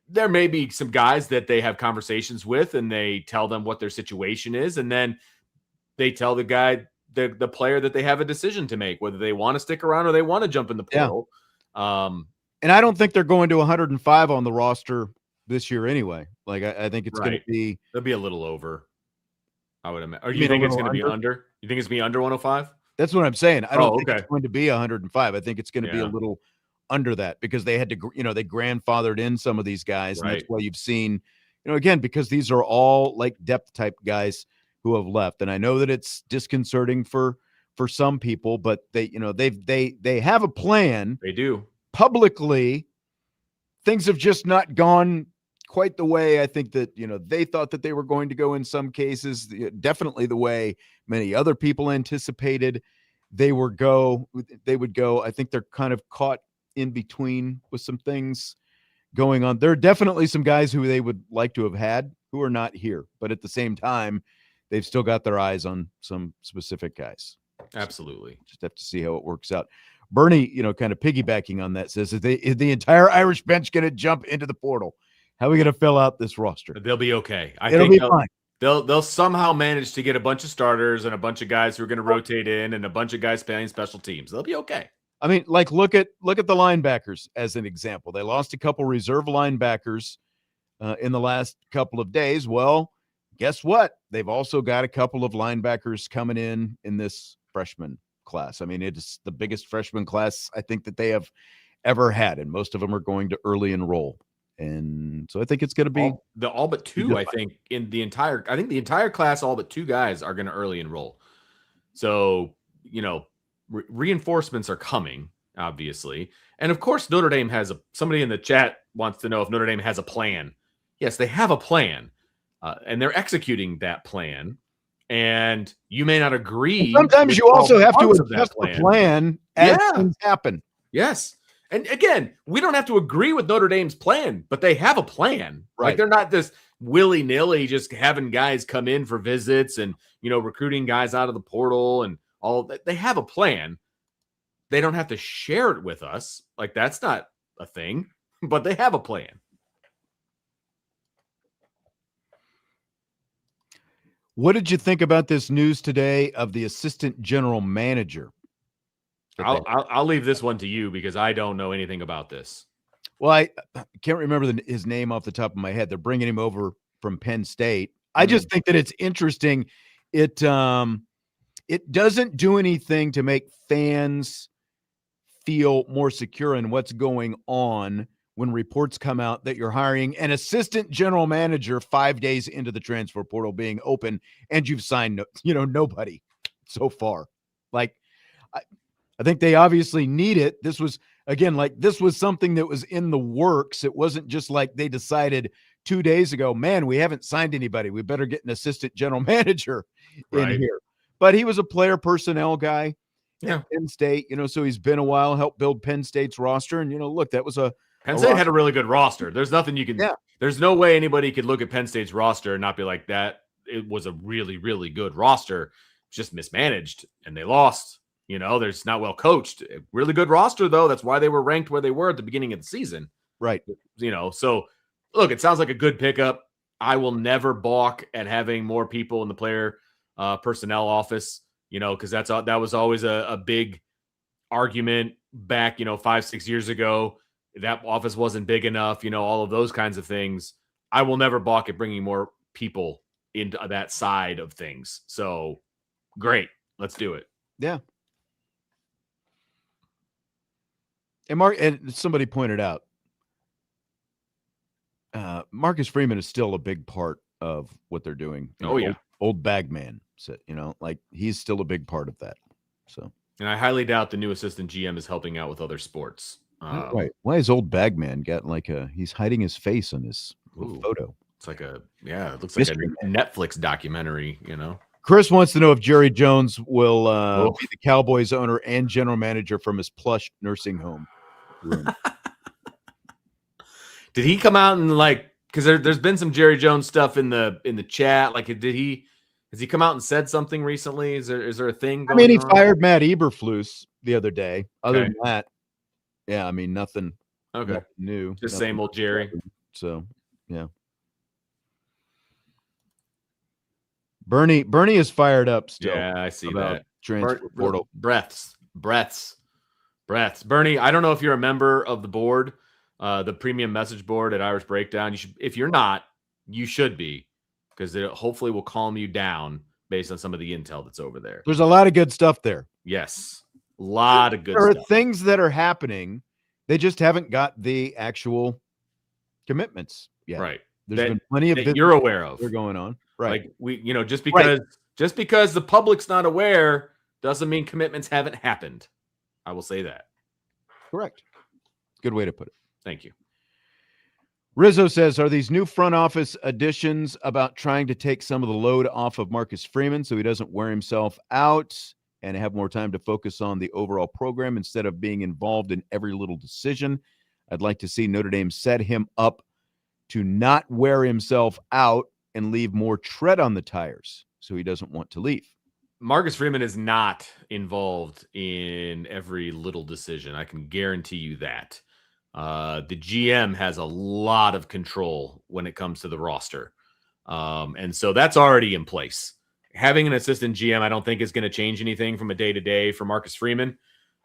there may be some guys that they have conversations with and they tell them what their situation is. And then they tell the guy, the player, that they have a decision to make, whether they want to stick around or they want to jump in the portal. And I don't think they're going to 105 on the roster this year anyway. Like, I think it's going to be, they'll be a little over, I would imagine. Or you think it's going to be under? You think it's going to be under 105? That's what I'm saying. I don't think it's going to be 105. I think it's going to be a little under that, because they had to, they grandfathered in some of these guys. And that's why you've seen, again, because these are all like depth type guys who have left. And I know that it's disconcerting for some people, but they have a plan. They do. Publicly, things have just not gone quite the way I think that, they thought that they were going to go in some cases, definitely the way many other people anticipated they would go. I think they're kind of caught in between with some things going on. There are definitely some guys who they would like to have had who are not here, but at the same time, they've still got their eyes on some specific guys. Absolutely. So just have to see how it works out. Bernie, kind of piggybacking on that, says, is the entire Irish bench going to jump into the portal? How are we going to fill out this roster? They'll be okay. It'll be fine. They'll somehow manage to get a bunch of starters and a bunch of guys who are going to rotate in and a bunch of guys playing special teams. They'll be okay. I mean, like, look at the linebackers as an example. They lost a couple reserve linebackers in the last couple of days. Well, guess what? They've also got a couple of linebackers coming in this freshman class. I mean, it's the biggest freshman class I think that they have ever had, and most of them are going to early enroll. And so I think it's going to be all but two. I think the entire class, all but 2 guys are going to early enroll. So, reinforcements are coming, obviously. And of course, Notre Dame has somebody in the chat wants to know if Notre Dame has a plan. Yes, they have a plan, and they're executing that plan. And you may not agree. Sometimes you also have to adjust the plan as things happen. Yes. And again, we don't have to agree with Notre Dame's plan, but they have a plan. Right. Like, they're not this willy-nilly just having guys come in for visits and, recruiting guys out of the portal and all that. They have a plan. They don't have to share it with us. Like, that's not a thing, but they have a plan. What did you think about this news today of the assistant general manager? I'll leave this one to you because I don't know anything about this. Well, I can't remember his name off the top of my head. They're bringing him over from Penn State. I just think that it's interesting. It doesn't do anything to make fans feel more secure in what's going on when reports come out that you're hiring an assistant general manager 5 days into the transfer portal being open and you've signed nobody so far. Like, I think they obviously need it. This was something that was in the works. It wasn't just like they decided 2 days ago, man, we haven't signed anybody, we better get an assistant general manager in here. But he was a player personnel guy at Penn State, so he's been a while, helped build Penn State's roster. And, look, that was Penn State had a really good roster. There's nothing you can there's no way anybody could look at Penn State's roster and not be like that. It was a really, really good roster, just mismanaged, and they lost. There's not well coached. Really good roster, though. That's why they were ranked where they were at the beginning of the season. Right. So look, it sounds like a good pickup. I will never balk at having more people in the player personnel office, because that was always a big argument back, 5-6 years ago. That office wasn't big enough, all of those kinds of things. I will never balk at bringing more people into that side of things. So great. Let's do it. Yeah. And somebody pointed out, Marcus Freeman is still a big part of what they're doing. Old Bagman said, he's still a big part of that. So, and I highly doubt the new assistant GM is helping out with other sports. Right. Why is Old Bagman got he's hiding his face on this photo? It's like it looks like a Netflix documentary, Chris wants to know if Jerry Jones will be the Cowboys owner and general manager from his plush nursing home room. Did he come out and because there's been some Jerry Jones stuff in the chat? Has he come out and said something recently? Is there a thing going on? He fired Matt Eberflus the other day. Other than that, yeah, nothing. Okay. Nothing new. Just same old Jerry. So, yeah. Bernie is fired up still. Yeah, I see that. Transfer portal. Breaths. Bernie, I don't know if you're a member of the board, the premium message board at Irish Breakdown. You should, if you're not, you should be, because it hopefully will calm you down based on some of the intel that's over there. There's a lot of good stuff there. Yes. A lot of good stuff. There are things that are happening. They just haven't got the actual commitments yet. Right. There's been plenty of that you're aware of. They're going on. Right. Just because the public's not aware doesn't mean commitments haven't happened. I will say that. Correct. Good way to put it. Thank you. Rizzo says, are these new front office additions about trying to take some of the load off of Marcus Freeman so he doesn't wear himself out and have more time to focus on the overall program instead of being involved in every little decision? I'd like to see Notre Dame set him up to not wear himself out and leave more tread on the tires so he doesn't want to leave. Marcus Freeman is not involved in every little decision. I can guarantee you that. The GM has a lot of control when it comes to the roster. And so that's already in place. Having an assistant GM, I don't think is going to change anything from a day-to-day for Marcus Freeman.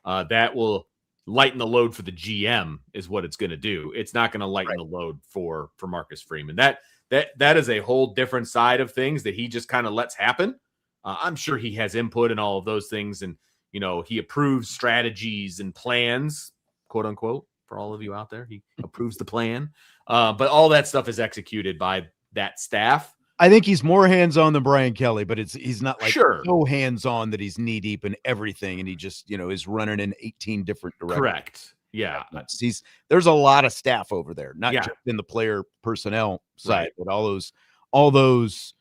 That will lighten the load for the GM is what it's going to do. It's not going to lighten the load for Marcus Freeman. That is a whole different side of things that he just kind of lets happen. I'm sure he has input in all of those things, and he approves strategies and plans, quote unquote, for all of you out there. He approves the plan, but all that stuff is executed by that staff. I think he's more hands-on than Brian Kelly, but he's not so hands-on that he's knee-deep in everything, and he just is running in 18 different directions. Correct. Yeah. There's a lot of staff over there, not just in the player personnel side, but all those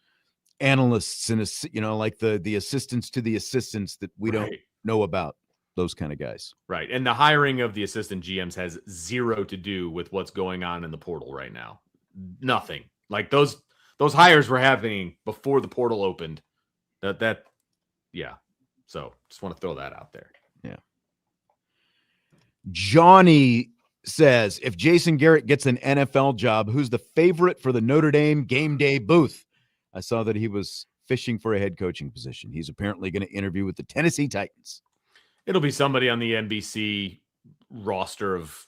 analysts and the assistants to the assistants that we don't know about, those kind of guys. Right. And the hiring of the assistant GMs has zero to do with what's going on in the portal right now. Nothing. Like those hires were happening before the portal opened. So just want to throw that out there. Yeah. Johnny says, if Jason Garrett gets an NFL job, who's the favorite for the Notre Dame game day booth? I saw that he was fishing for a head coaching position. He's apparently going to interview with the Tennessee Titans. It'll be somebody on the NBC roster of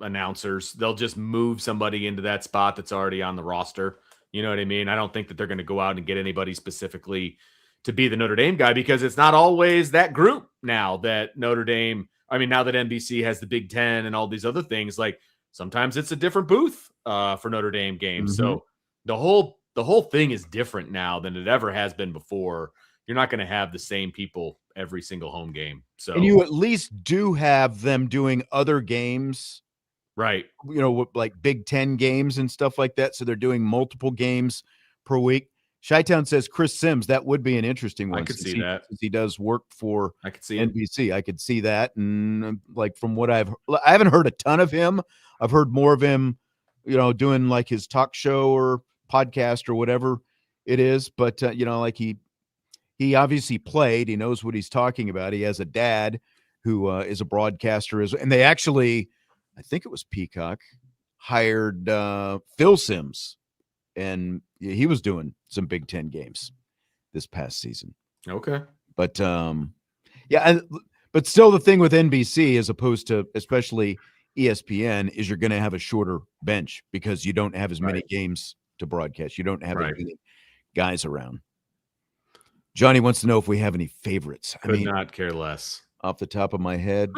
announcers. They'll just move somebody into that spot that's already on the roster. You know what I mean? I don't think that they're going to go out and get anybody specifically to be the Notre Dame guy, because it's not always that group now that Notre Dame, now that NBC has the Big Ten and all these other things, like sometimes it's a different booth for Notre Dame games. Mm-hmm. So the whole thing is different now than it ever has been before. You're not going to have the same people every single home game. So, and you at least do have them doing other games, right? Like Big Ten games and stuff like that. So they're doing multiple games per week. Chi-Town says Chris Sims. That would be an interesting one. I could see that. Since he does work for I could see NBC. I could see that. And like from what I haven't heard a ton of him. I've heard more of him, doing like his talk show or podcast or whatever it is. But, like he obviously played. He knows what he's talking about. He has a dad who is a broadcaster. And they actually, I think it was Peacock, hired Phil Sims. And he was doing some Big Ten games this past season. Okay. But, but still the thing with NBC, as opposed to especially ESPN, is you're going to have a shorter bench because you don't have as many games to broadcast. You don't have as many guys around. Johnny wants to know if we have any favorites. Could not care less. Off the top of my head,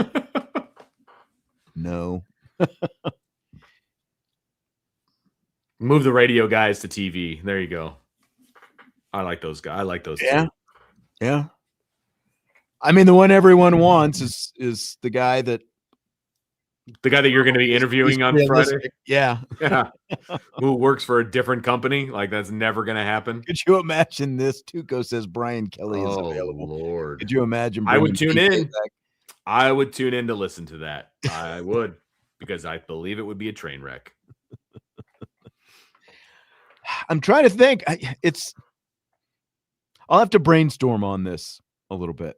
no. Move the radio guys to TV. There you go. I like those guys. I like those two. Yeah. The one everyone wants is the guy that you're going to be interviewing on Friday. Yeah. Who works for a different company. Like, that's never going to happen. Could you imagine this? Tuco says Brian Kelly is available. Lord. Could you imagine? I would tune in. I would tune in to listen to that. I would, because I believe it would be a train wreck. I'm trying to think. I'll have to brainstorm on this a little bit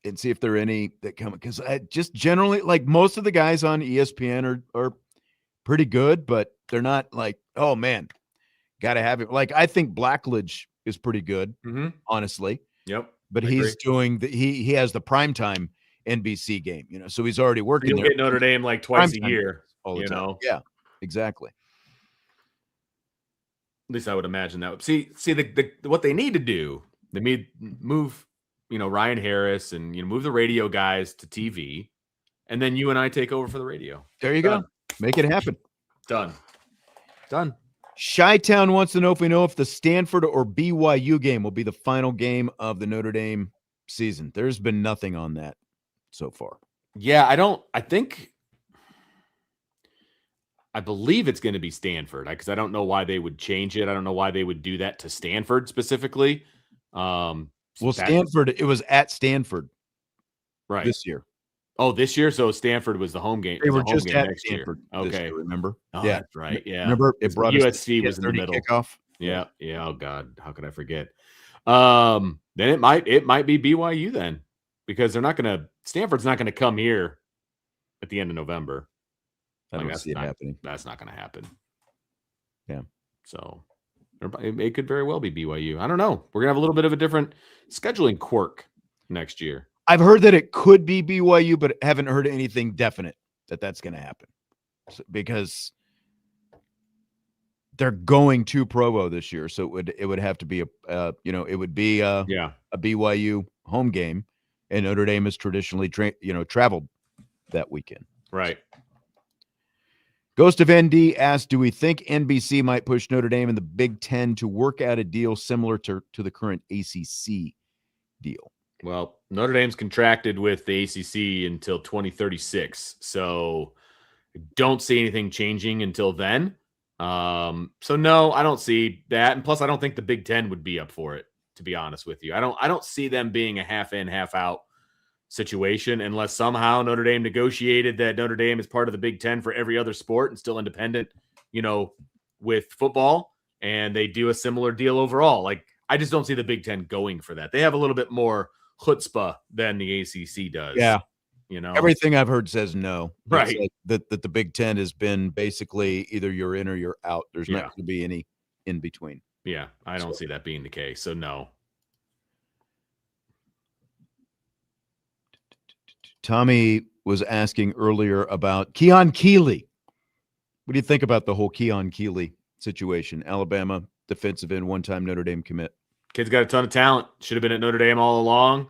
and see if there are any that come, because I just generally, like, most of the guys on ESPN are pretty good, but they're not like, oh man, gotta have it. Like, I think Blackledge is pretty good, honestly. Yep. But he's doing he has the primetime NBC game, so he's already working there. Get Notre Dame like twice a year, all the time. Yeah, exactly. At least I would imagine that. See, what they need to do, they need move, Ryan Harris and move the radio guys to TV, and then you and I take over for the radio. There you go. Make it happen. Done. Chi-Town wants to know if we know if the Stanford or BYU game will be the final game of the Notre Dame season. There's been nothing on that so far. Yeah, I believe it's going to be Stanford, because I don't know why they would change it. I don't know why they would do that to Stanford specifically. Stanford, it was at Stanford this year. Oh, this year? So Stanford was the home game. They were just at next Stanford year. Okay. Year, remember? Oh, yeah. That's right. Yeah. Remember, it brought USC was in the middle. Kickoff. Yeah. Yeah. Oh, God. How could I forget? Then it might be BYU then, because Stanford's not going to come here at the end of November. I don't see it happening. That's not going to happen. Yeah. So it could very well be BYU. I don't know. We're going to have a little bit of a different scheduling quirk next year. I've heard that it could be BYU, but haven't heard anything definite that's going to happen, because they're going to Provo this year. So it would have to be a BYU home game, and Notre Dame has traditionally traveled that weekend. Right. Ghost of ND asked, do we think NBC might push Notre Dame in the Big Ten to work out a deal similar to the current ACC deal? Well, Notre Dame's contracted with the ACC until 2036, so I don't see anything changing until then. So no, I don't see that. And plus, I don't think the Big Ten would be up for it, to be honest with you. I don't see them being a half in, half out situation, unless somehow Notre Dame negotiated that Notre Dame is part of the Big Ten for every other sport and still independent, with football, and they do a similar deal overall. Like, I just don't see the Big Ten going for that. They have a little bit more chutzpah than the ACC does. Yeah. Everything I've heard says no. Right. Like that the Big Ten has been basically either you're in or you're out. There's not going to be any in between. Yeah, I don't see that being the case. So no. Tommy was asking earlier about Keon Keeley. What do you think about the whole Keon Keeley situation? Alabama defensive end, one-time Notre Dame commit. Kid's got a ton of talent. Should have been at Notre Dame all along.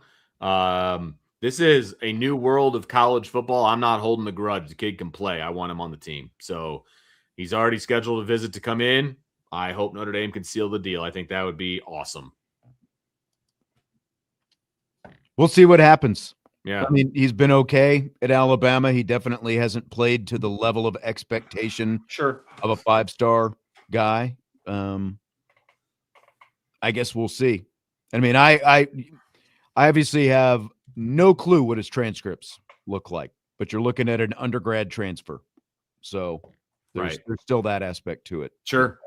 This is a new world of college football. I'm not holding the grudge. The kid can play. I want him on the team. So he's already scheduled a visit to come in. I hope Notre Dame can seal the deal. I think that would be awesome. We'll see what happens. Yeah. I mean, he's been okay at Alabama. He definitely hasn't played to the level of expectation of a five-star guy. I guess we'll see. I mean, I obviously have no clue what his transcripts look like, but you're looking at an undergrad transfer. So there's still that aspect to it. Sure.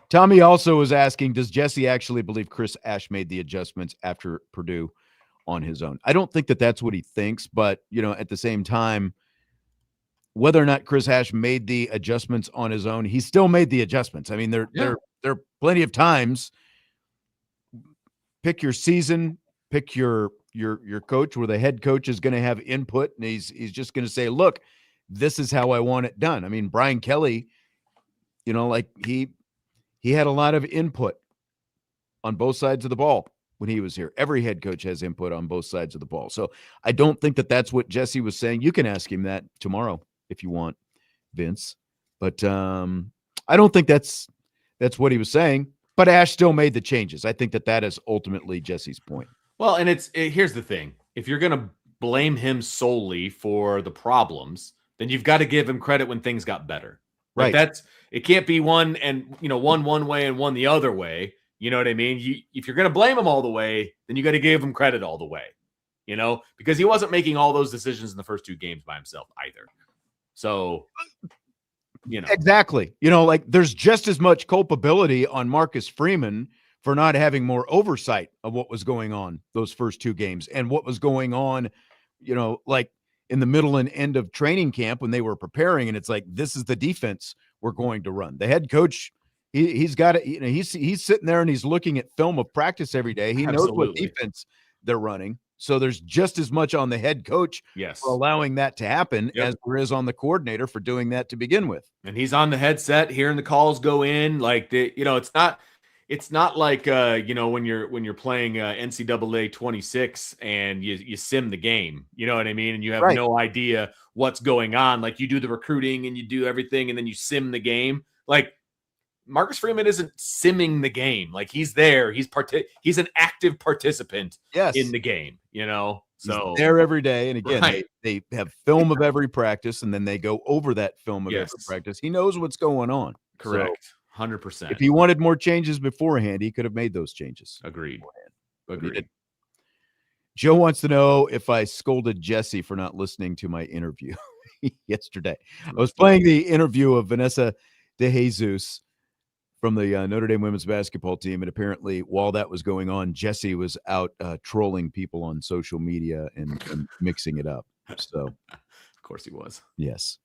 Tommy also was asking, does Jesse actually believe Chris Ash made the adjustments after Purdue on his own? I don't think that that's what he thinks, but, at the same time, whether or not Chris Ash made the adjustments on his own, he still made the adjustments. I mean, there are plenty of times. Pick your season, pick your coach, where the head coach is going to have input, and he's just going to say, look, this is how I want it done. I mean, Brian Kelly, he had a lot of input on both sides of the ball when he was here. Every head coach has input on both sides of the ball. So I don't think that that's what Jesse was saying. You can ask him that tomorrow if you want, Vince. But I don't think that's what he was saying. But Ash still made the changes. I think that is ultimately Jesse's point. Well, and here's the thing. If you're going to blame him solely for the problems, then you've got to give him credit when things got better. Like right. It can't be one way and one the other way. You know what I mean? If you're going to blame him all the way, then you got to give him credit all the way, because he wasn't making all those decisions in the first two games by himself either. So, Exactly. Like there's just as much culpability on Marcus Freeman for not having more oversight of what was going on those first two games and what was going on, like in the middle and end of training camp when they were preparing. And it's like, this is the defense we're going to run. The head coach, he's got it. He's sitting there and he's looking at film of practice every day. He knows what defense they're running. So there's just as much on the head coach for allowing that to happen as there is on the coordinator for doing that to begin with. And he's on the headset hearing the calls go in. Like it's not like when you're playing NCAA 26 and you sim the game. You know what I mean? And you have no idea what's going on. Like you do the recruiting and you do everything and then you sim the game. Like Marcus Freeman isn't simming the game. Like he's there. He's an active participant in the game, So he's there every day. And again, they have film of every practice and then they go over that film of every practice. He knows what's going on. Correct. 100%. If he wanted more changes beforehand, he could have made those changes. Agreed. Joe wants to know if I scolded Jesse for not listening to my interview yesterday. I was playing the interview of Vanessa DeJesus from the Notre Dame women's basketball team. And apparently while that was going on, Jesse was out trolling people on social media and mixing it up. So of course he was. Yes.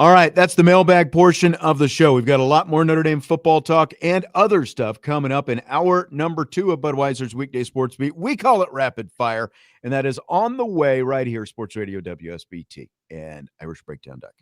All right. That's the mailbag portion of the show. We've got a lot more Notre Dame football talk and other stuff coming up in hour number 2 of Budweiser's Weekday Sports Beat. We call it Rapid Fire, and that is on the way right here, Sports Radio WSBT and IrishBreakdown.com.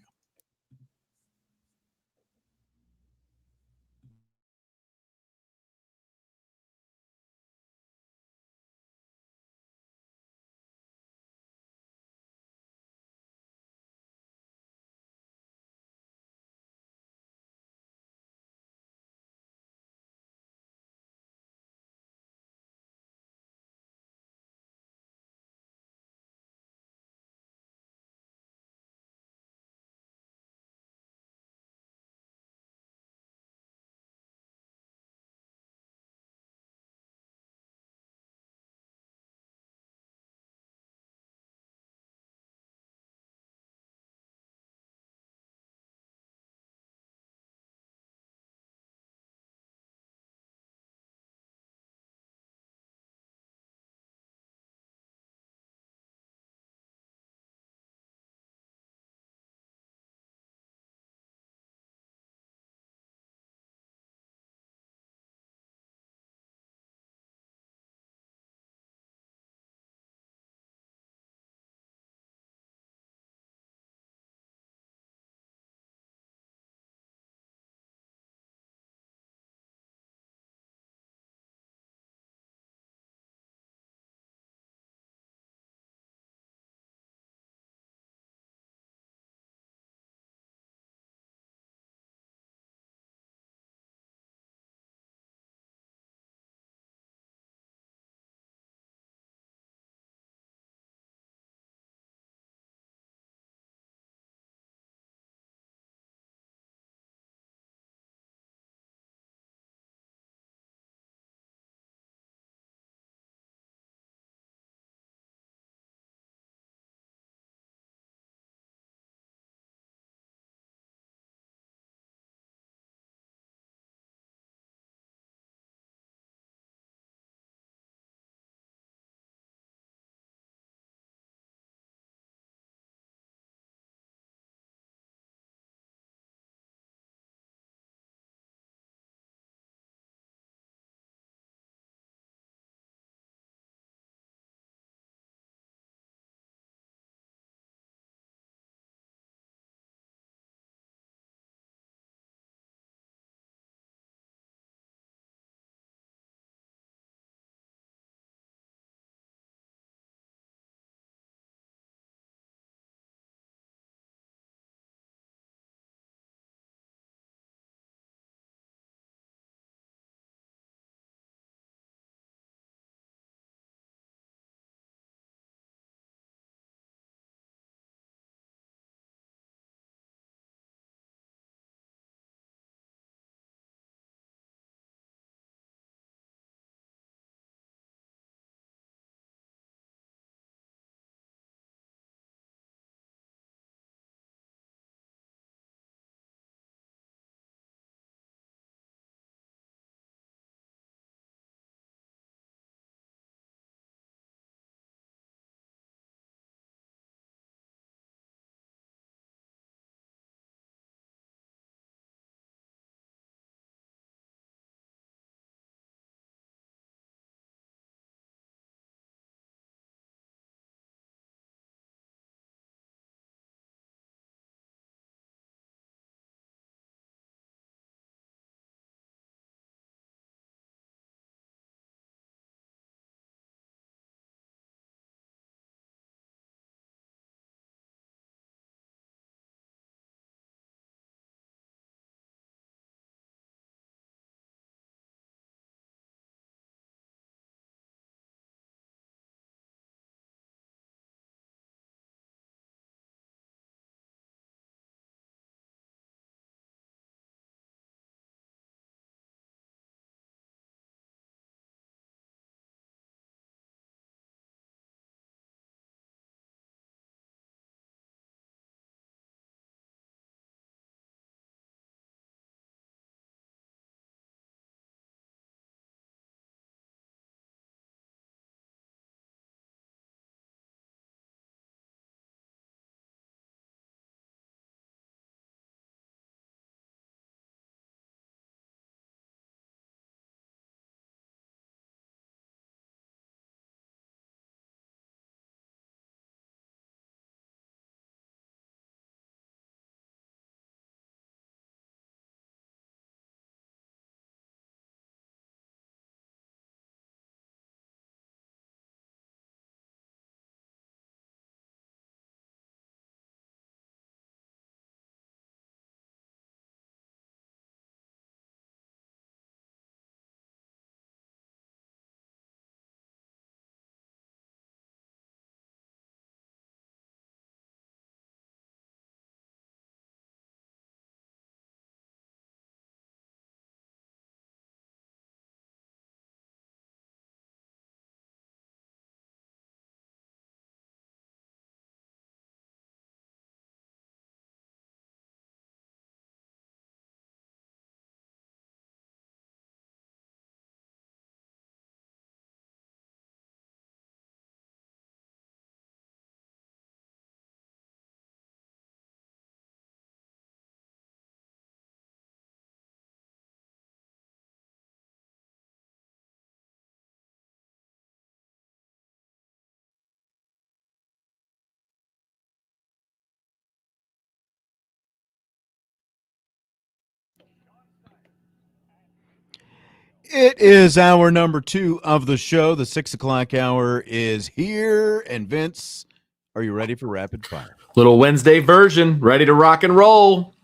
It is hour number 2 of the show. The 6 o'clock hour is here. And Vince, are you ready for rapid fire? Little Wednesday version, ready to rock and roll.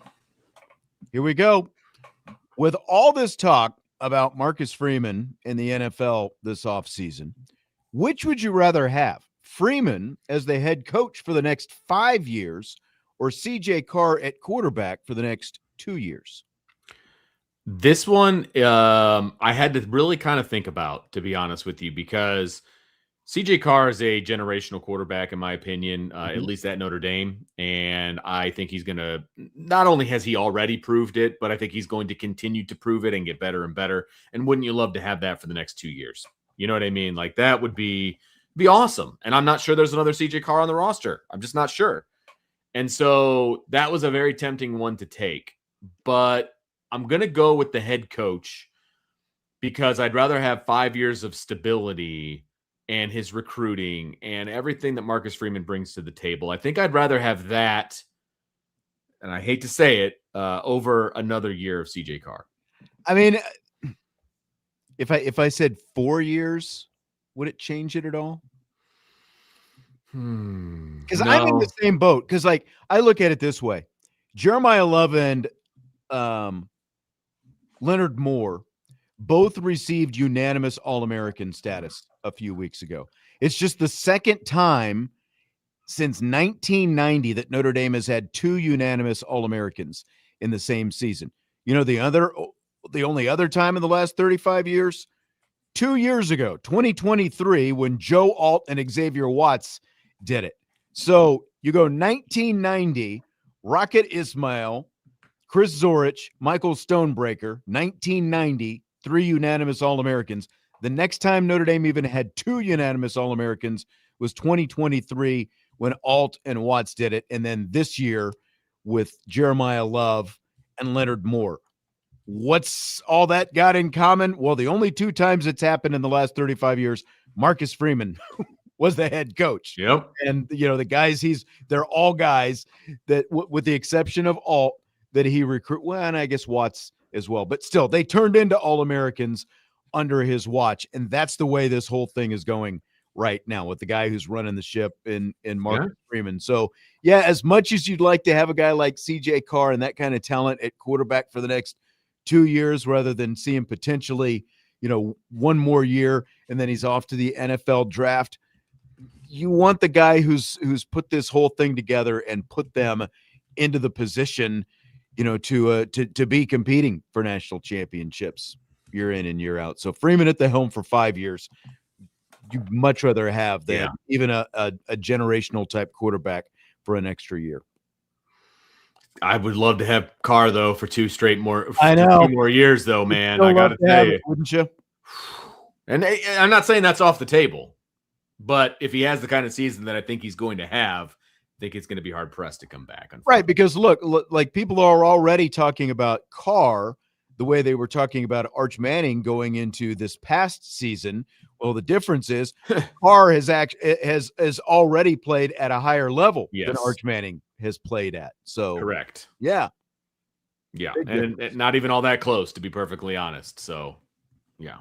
Here we go. With all this talk about Marcus Freeman in the NFL this offseason, which would you rather have? Freeman as the head coach for the next 5 years or CJ Carr at quarterback for the next 2 years? This one, I had to really kind of think about, to be honest with you, because CJ Carr is a generational quarterback, in my opinion, at least at Notre Dame. And I think he's going to, not only has he already proved it, but I think he's going to continue to prove it and get better and better. And wouldn't you love to have that for the next 2 years? You know what I mean? Like, that would be awesome. And I'm not sure there's another CJ Carr on the roster. I'm just not sure. And so that was a very tempting one to take. But I'm going to go with the head coach because I'd rather have 5 years of stability and his recruiting and everything that Marcus Freeman brings to the table. I think I'd rather have that, and I hate to say it, over another year of CJ Carr. I mean, if I said 4 years, would it change it at all? Because No. I'm in the same boat. Because, like, I look at it this way. Jeremiah Love and Leonard Moore both received unanimous All-American status a few weeks ago. It's just the second time since 1990 that Notre Dame has had 2 unanimous All-Americans in the same season. You know, the only other time in the last 35 years, 2 years ago, 2023, when Joe Alt and Xavier Watts did it. So you go 1990, Rocket Ismail, Chris Zorich, Michael Stonebreaker, 1990, 3 unanimous All-Americans. The next time Notre Dame even had 2 unanimous All-Americans was 2023 when Alt and Watts did it. And then this year with Jeremiah Love and Leonard Moore. What's all that got in common? Well, the only 2 times it's happened in the last 35 years, Marcus Freeman was the head coach. Yep. And, you know, the guys they're all guys that, with the exception of Alt, that he recruit. Well, and I guess Watts as well. But still, they turned into All-Americans under his watch. And that's the way this whole thing is going right now with the guy who's running the ship in Marcus Freeman. So, yeah, as much as you'd like to have a guy like CJ Carr and that kind of talent at quarterback for the next 2 years rather than see him potentially, you know, 1 more year and then he's off to the NFL draft, you want the guy who's put this whole thing together and put them into the position, you know, to be competing for national championships year in and year out. So Freeman at the helm for 5 years, you'd much rather have than even a generational type quarterback for an extra year. I would love to have Carr, though, for 2 more years, though, man. I got to say it, wouldn't you? And I'm not saying that's off the table, but if he has the kind of season that I think he's going to have, I think it's going to be hard pressed to come back. Right, because look, like people are already talking about Carr the way they were talking about Arch Manning going into this past season. Well, the difference is Carr has already played at a higher level than Arch Manning has played at. So correct. Yeah. And not even all that close, to be perfectly honest. So, yeah.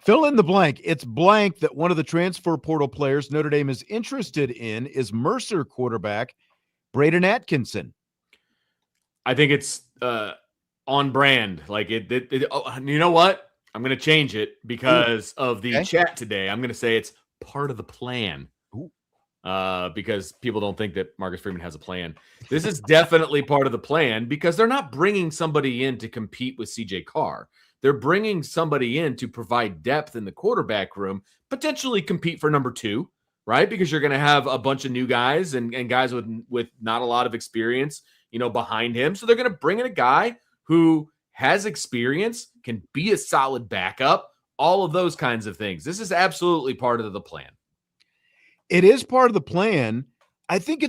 Fill in the blank. It's blank that one of the transfer portal players Notre Dame is interested in is Mercer quarterback Braden Atkinson. I think it's on brand. Like you know what? I'm going to change it because of the chat today. I'm going to say it's part of the plan. Because people don't think that Marcus Freeman has a plan. This is definitely part of the plan because they're not bringing somebody in to compete with CJ Carr. They're bringing somebody in to provide depth in the quarterback room, potentially compete for number 2, right? Because you're going to have a bunch of new guys and guys with not a lot of experience, you know, behind him. So they're going to bring in a guy who has experience, can be a solid backup, all of those kinds of things. This is absolutely part of the plan. It is part of the plan. I agree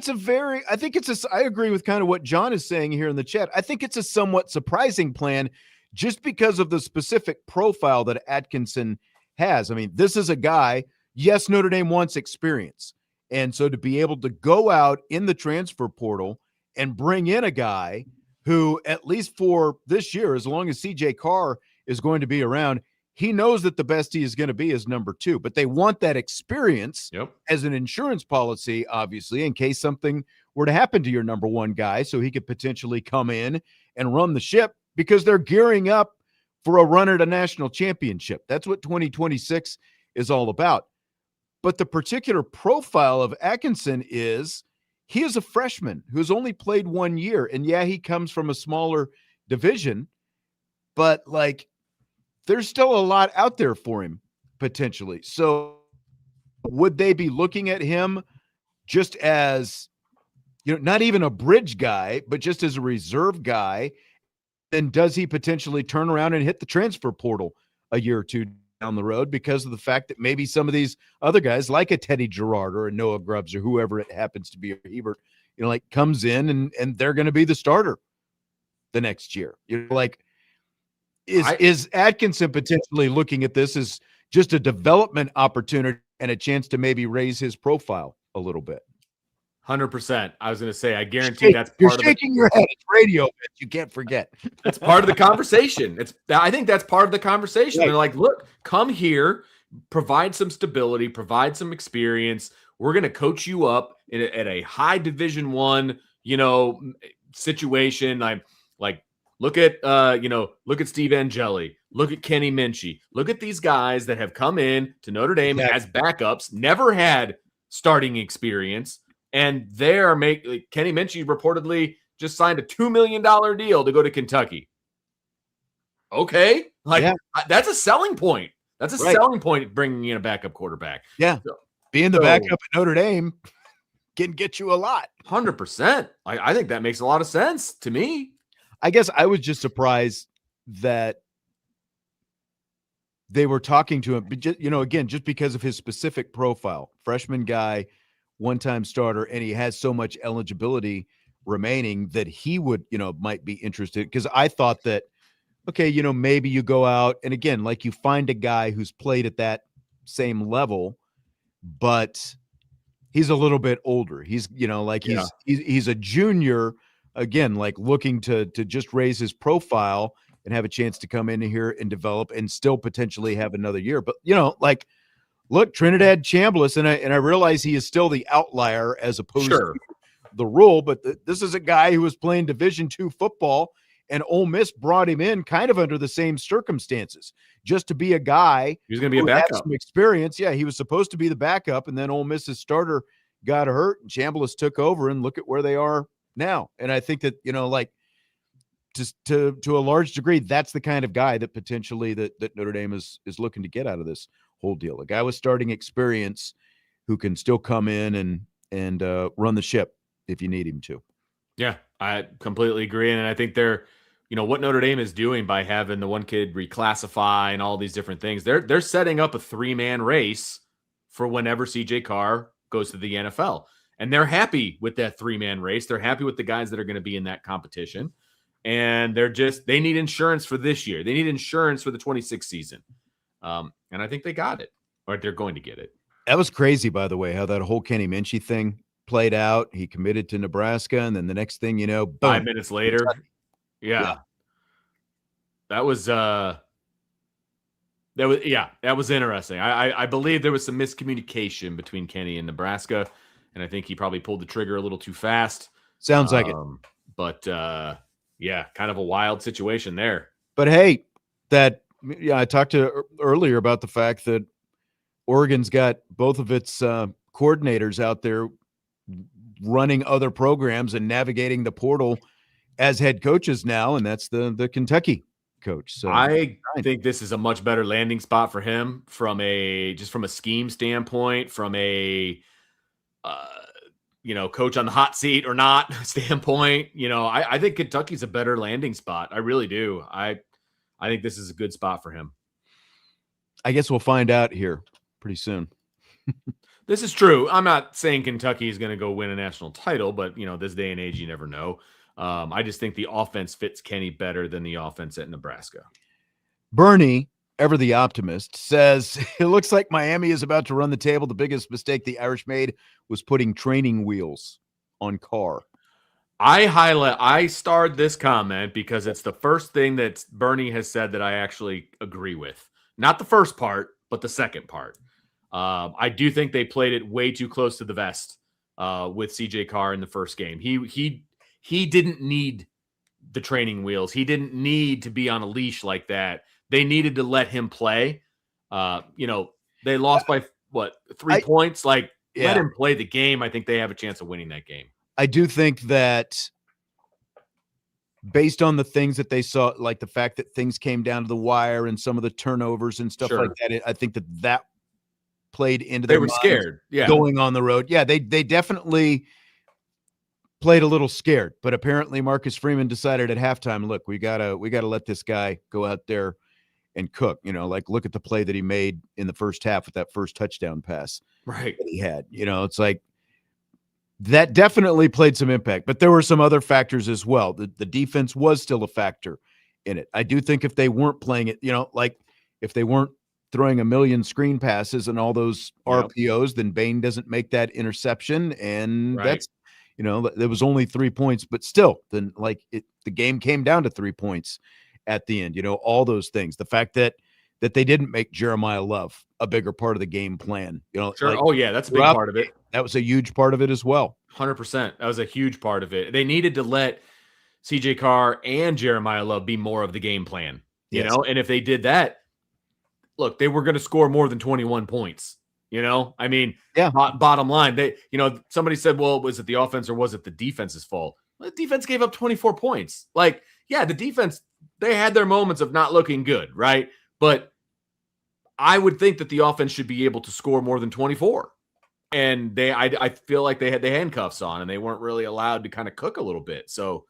with kind of what John is saying here in the chat. I think it's a somewhat surprising plan just because of the specific profile that Atkinson has. I mean, this is a guy, yes, Notre Dame wants experience. And so to be able to go out in the transfer portal and bring in a guy who, at least for this year, as long as CJ Carr is going to be around, he knows that the best he is going to be is number 2, but they want that experience as an insurance policy, obviously, in case something were to happen to your number 1 guy, so he could potentially come in and run the ship, because they're gearing up for a run at a national championship. That's what 2026 is all about. But the particular profile of Atkinson is he is a freshman who's only played 1 year. And yeah, he comes from a smaller division, but like there's still a lot out there for him potentially. So would they be looking at him just as, not even a bridge guy, but just as a reserve guy? And does he potentially turn around and hit the transfer portal a year or two down the road because of the fact that maybe some of these other guys like a Teddy Gerard or a Noah Grubbs or whoever it happens to be, or Hebert, like comes in and they're going to be the starter the next year? Is Atkinson potentially looking at this as just a development opportunity and a chance to maybe raise his profile a little bit? 100%. I was going to say, I guarantee that's part You're shaking your head. It's radio. You can't forget. It's part of the conversation. I think that's part of the conversation. Right. They're like, look, come here, provide some stability, provide some experience. We're going to coach you up at a high Division I, situation. Look at Steve Angeli, look at Kenny Minchie, look at these guys that have come in to Notre Dame as backups, never had starting experience. And Kenny Minchie reportedly just signed a $2 million deal to go to Kentucky. Okay. That's a selling point. That's a selling point, bringing in a backup quarterback. Yeah. Being the backup at Notre Dame can get you a lot. 100%. I think that makes a lot of sense to me. I guess I was just surprised that they were talking to him, but just because of his specific profile, freshman guy, one-time starter, and he has so much eligibility remaining that he would, might be interested. Because I thought that, okay, maybe you go out and again, like you find a guy who's played at that same level, but he's a little bit older. He's, he's a junior, again, like looking to just raise his profile and have a chance to come in here and develop and still potentially have another year. But, look, Trinidad Chambliss, and I realize he is still the outlier as opposed to the rule, but this is a guy who was playing Division II football, and Ole Miss brought him in kind of under the same circumstances, just to be a guy. He was going to be a backup. Some experience. Yeah, he was supposed to be the backup, and then Ole Miss's starter got hurt, and Chambliss took over, and look at where they are now. And I think that, just to a large degree, that's the kind of guy that potentially that Notre Dame is looking to get out of this whole deal. A guy with starting experience who can still come in and run the ship if you need him to. Yeah, I completely agree. And I think they're, what Notre Dame is doing by having the one kid reclassify and all these different things, they're setting up a 3-man race for whenever CJ Carr goes to the NFL. And they're happy with that 3-man race. They're happy with the guys that are going to be in that competition. And they need insurance for this year. They need insurance for the 26th season. And I think they got it, or they're going to get it. That was crazy, by the way, how that whole Kenny Minchie thing played out. He committed to Nebraska, and then the next thing you know, boom, 5 minutes later. Yeah. That was interesting. I believe there was some miscommunication between Kenny and Nebraska, and I think he probably pulled the trigger a little too fast. Sounds like it. But kind of a wild situation there. But hey, I talked to earlier about the fact that Oregon's got both of its coordinators out there running other programs and navigating the portal as head coaches now, and that's the Kentucky coach. So I think this is a much better landing spot for him from a scheme standpoint, from a coach on the hot seat or not standpoint. I think Kentucky's a better landing spot. I really do. I think this is a good spot for him. I guess we'll find out here pretty soon. This is true. I'm not saying Kentucky is going to go win a national title, but this day and age, you never know. I just think the offense fits Kenny better than the offense at Nebraska. Bernie, ever the optimist, says it looks like Miami is about to run the table. The biggest mistake the Irish made was putting training wheels on Carr. I starred this comment because it's the first thing that Bernie has said that I actually agree with. Not the first part, but the second part. I do think they played it way too close to the vest with CJ Carr in the first game. He didn't need the training wheels. He didn't need to be on a leash like that. They needed to let him play. They lost by what, 3 points? Like, let Yeah, him play the game. I think they have a chance of winning that game. I do think that based on the things that they saw, like the fact that things came down to the wire and some of the turnovers and stuff like Sure. that, I think that played into They their were minds scared. Yeah. going on the road. Yeah, they definitely played a little scared, but apparently Marcus Freeman decided at halftime, look, we gotta let this guy go out there and cook. Like look at the play that he made in the first half with that first touchdown pass Right. that he had. It's like that definitely played some impact, but there were some other factors as well. The defense was still a factor in it. I do think if they weren't playing it, like if they weren't throwing a million screen passes and all those Yep. RPOs, then Bain doesn't make that interception. And Right. that's, there was only 3 points, but still, then the game came down to 3 points at the end, all those things. The fact that they didn't make Jeremiah Love a bigger part of the game plan, Sure. like Oh, yeah. That's a big throughout part of the it. game, that was a huge part of it as well. 100%. That was a huge part of it. They needed to let CJ Carr and Jeremiah Love be more of the game plan, Yes. And if they did that, look, they were going to score more than 21 points. I mean, Yeah. bottom line, somebody said, well, was it the offense or was it the defense's fault? Well, the defense gave up 24 points. Like, yeah, the defense, they had their moments of not looking good, right? But I would think that the offense should be able to score more than 24. And I feel like they had the handcuffs on and they weren't really allowed to kind of cook a little bit. So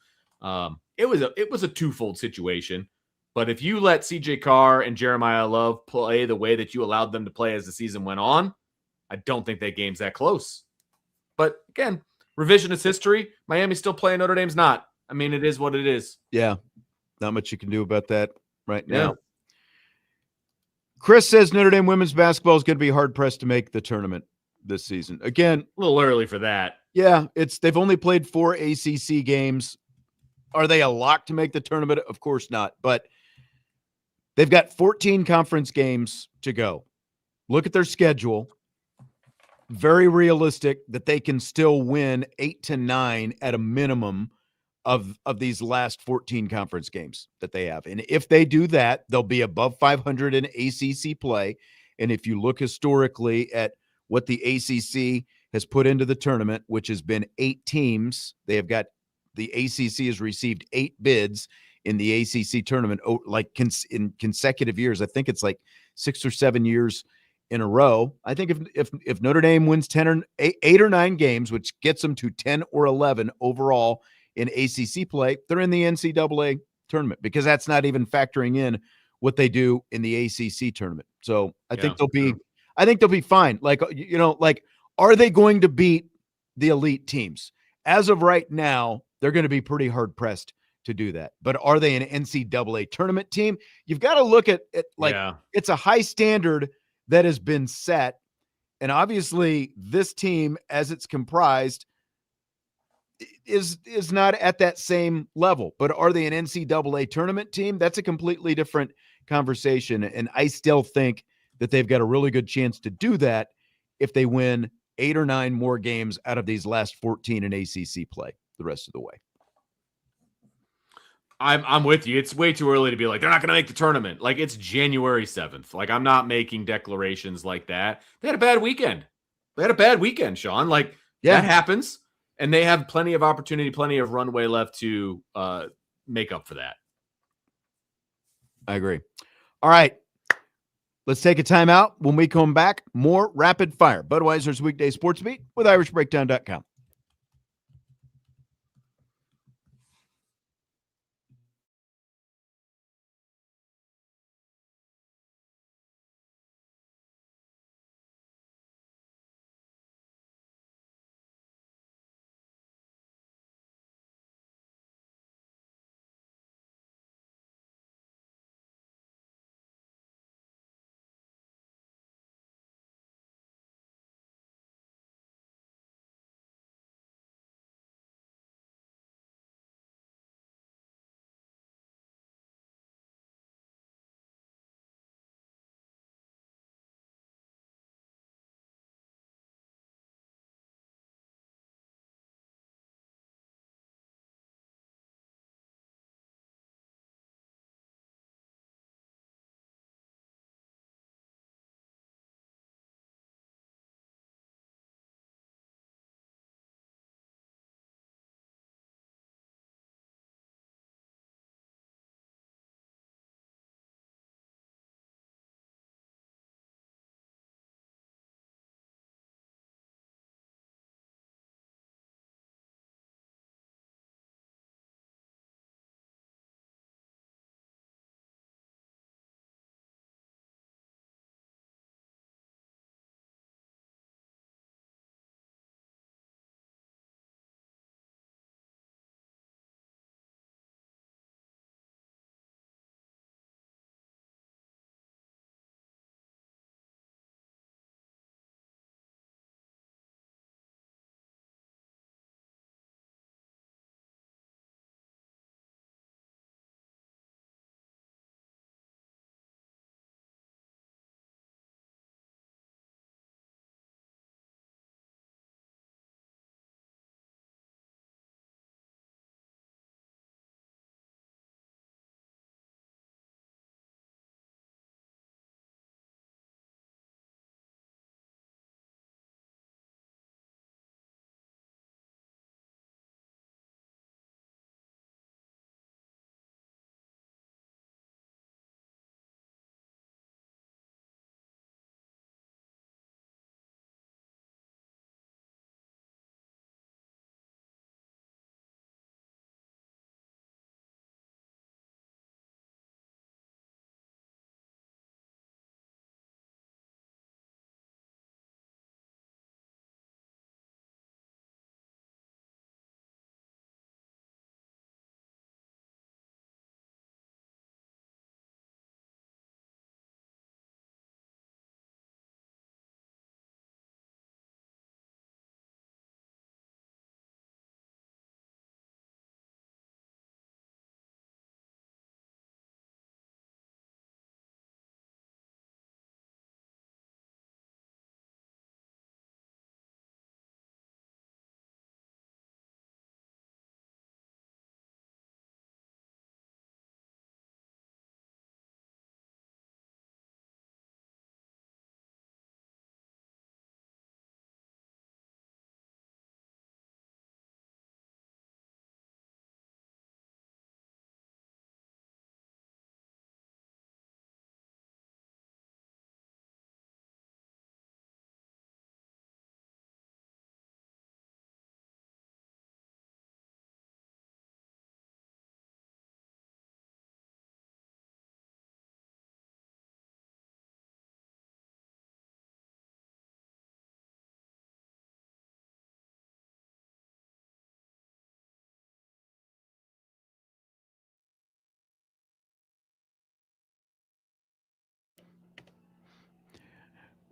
it was a twofold situation. But if you let CJ Carr and Jeremiah Love play the way that you allowed them to play as the season went on, I don't think that game's that close. But again, revisionist history. Miami's still playing. Notre Dame's not. I mean, it is what it is. Yeah. Not much you can do about that right Yeah. now. Chris says Notre Dame women's basketball is going to be hard pressed to make the tournament this season. Again, A little early for that. yeah, they've only played 4 ACC games. Are they a lock to make the tournament? Of course not. But they've got 14 conference games to go. Look at their schedule. Very realistic that they can still win 8 to 9 at a minimum of these last 14 conference games that they have. And if they do that, they'll be above 500 in ACC play. And if you look historically at what the ACC has put into the tournament, which has been 8 teams, they have got the ACC has received 8 bids in the ACC tournament, in consecutive years. I think it's like 6 or 7 years in a row. I think if Notre Dame wins 8 or 9 games, which gets them to 10 or 11 overall in ACC play, they're in the NCAA tournament because that's not even factoring in what they do in the ACC tournament. So I think they'll be fine. Like, are they going to beat the elite teams? As of right now, they're going to be pretty hard pressed to do that. But are they an NCAA tournament team? You've got to look at it it's a high standard that has been set. And obviously this team, as it's comprised, is not at that same level. But are they an NCAA tournament team? That's a completely different conversation. And I still think that they've got a really good chance to do that if they win 8 or 9 more games out of these last 14 in ACC play the rest of the way. I'm with you. It's way too early to be like, they're not going to make the tournament. Like, it's January 7th. Like, I'm not making declarations like that. They had a bad weekend. Sean. Like, that happens. And they have plenty of opportunity, plenty of runway left to make up for that. I agree. All right. Let's take a timeout. When we come back, more rapid fire. Budweiser's Weekday Sports Beat with IrishBreakdown.com.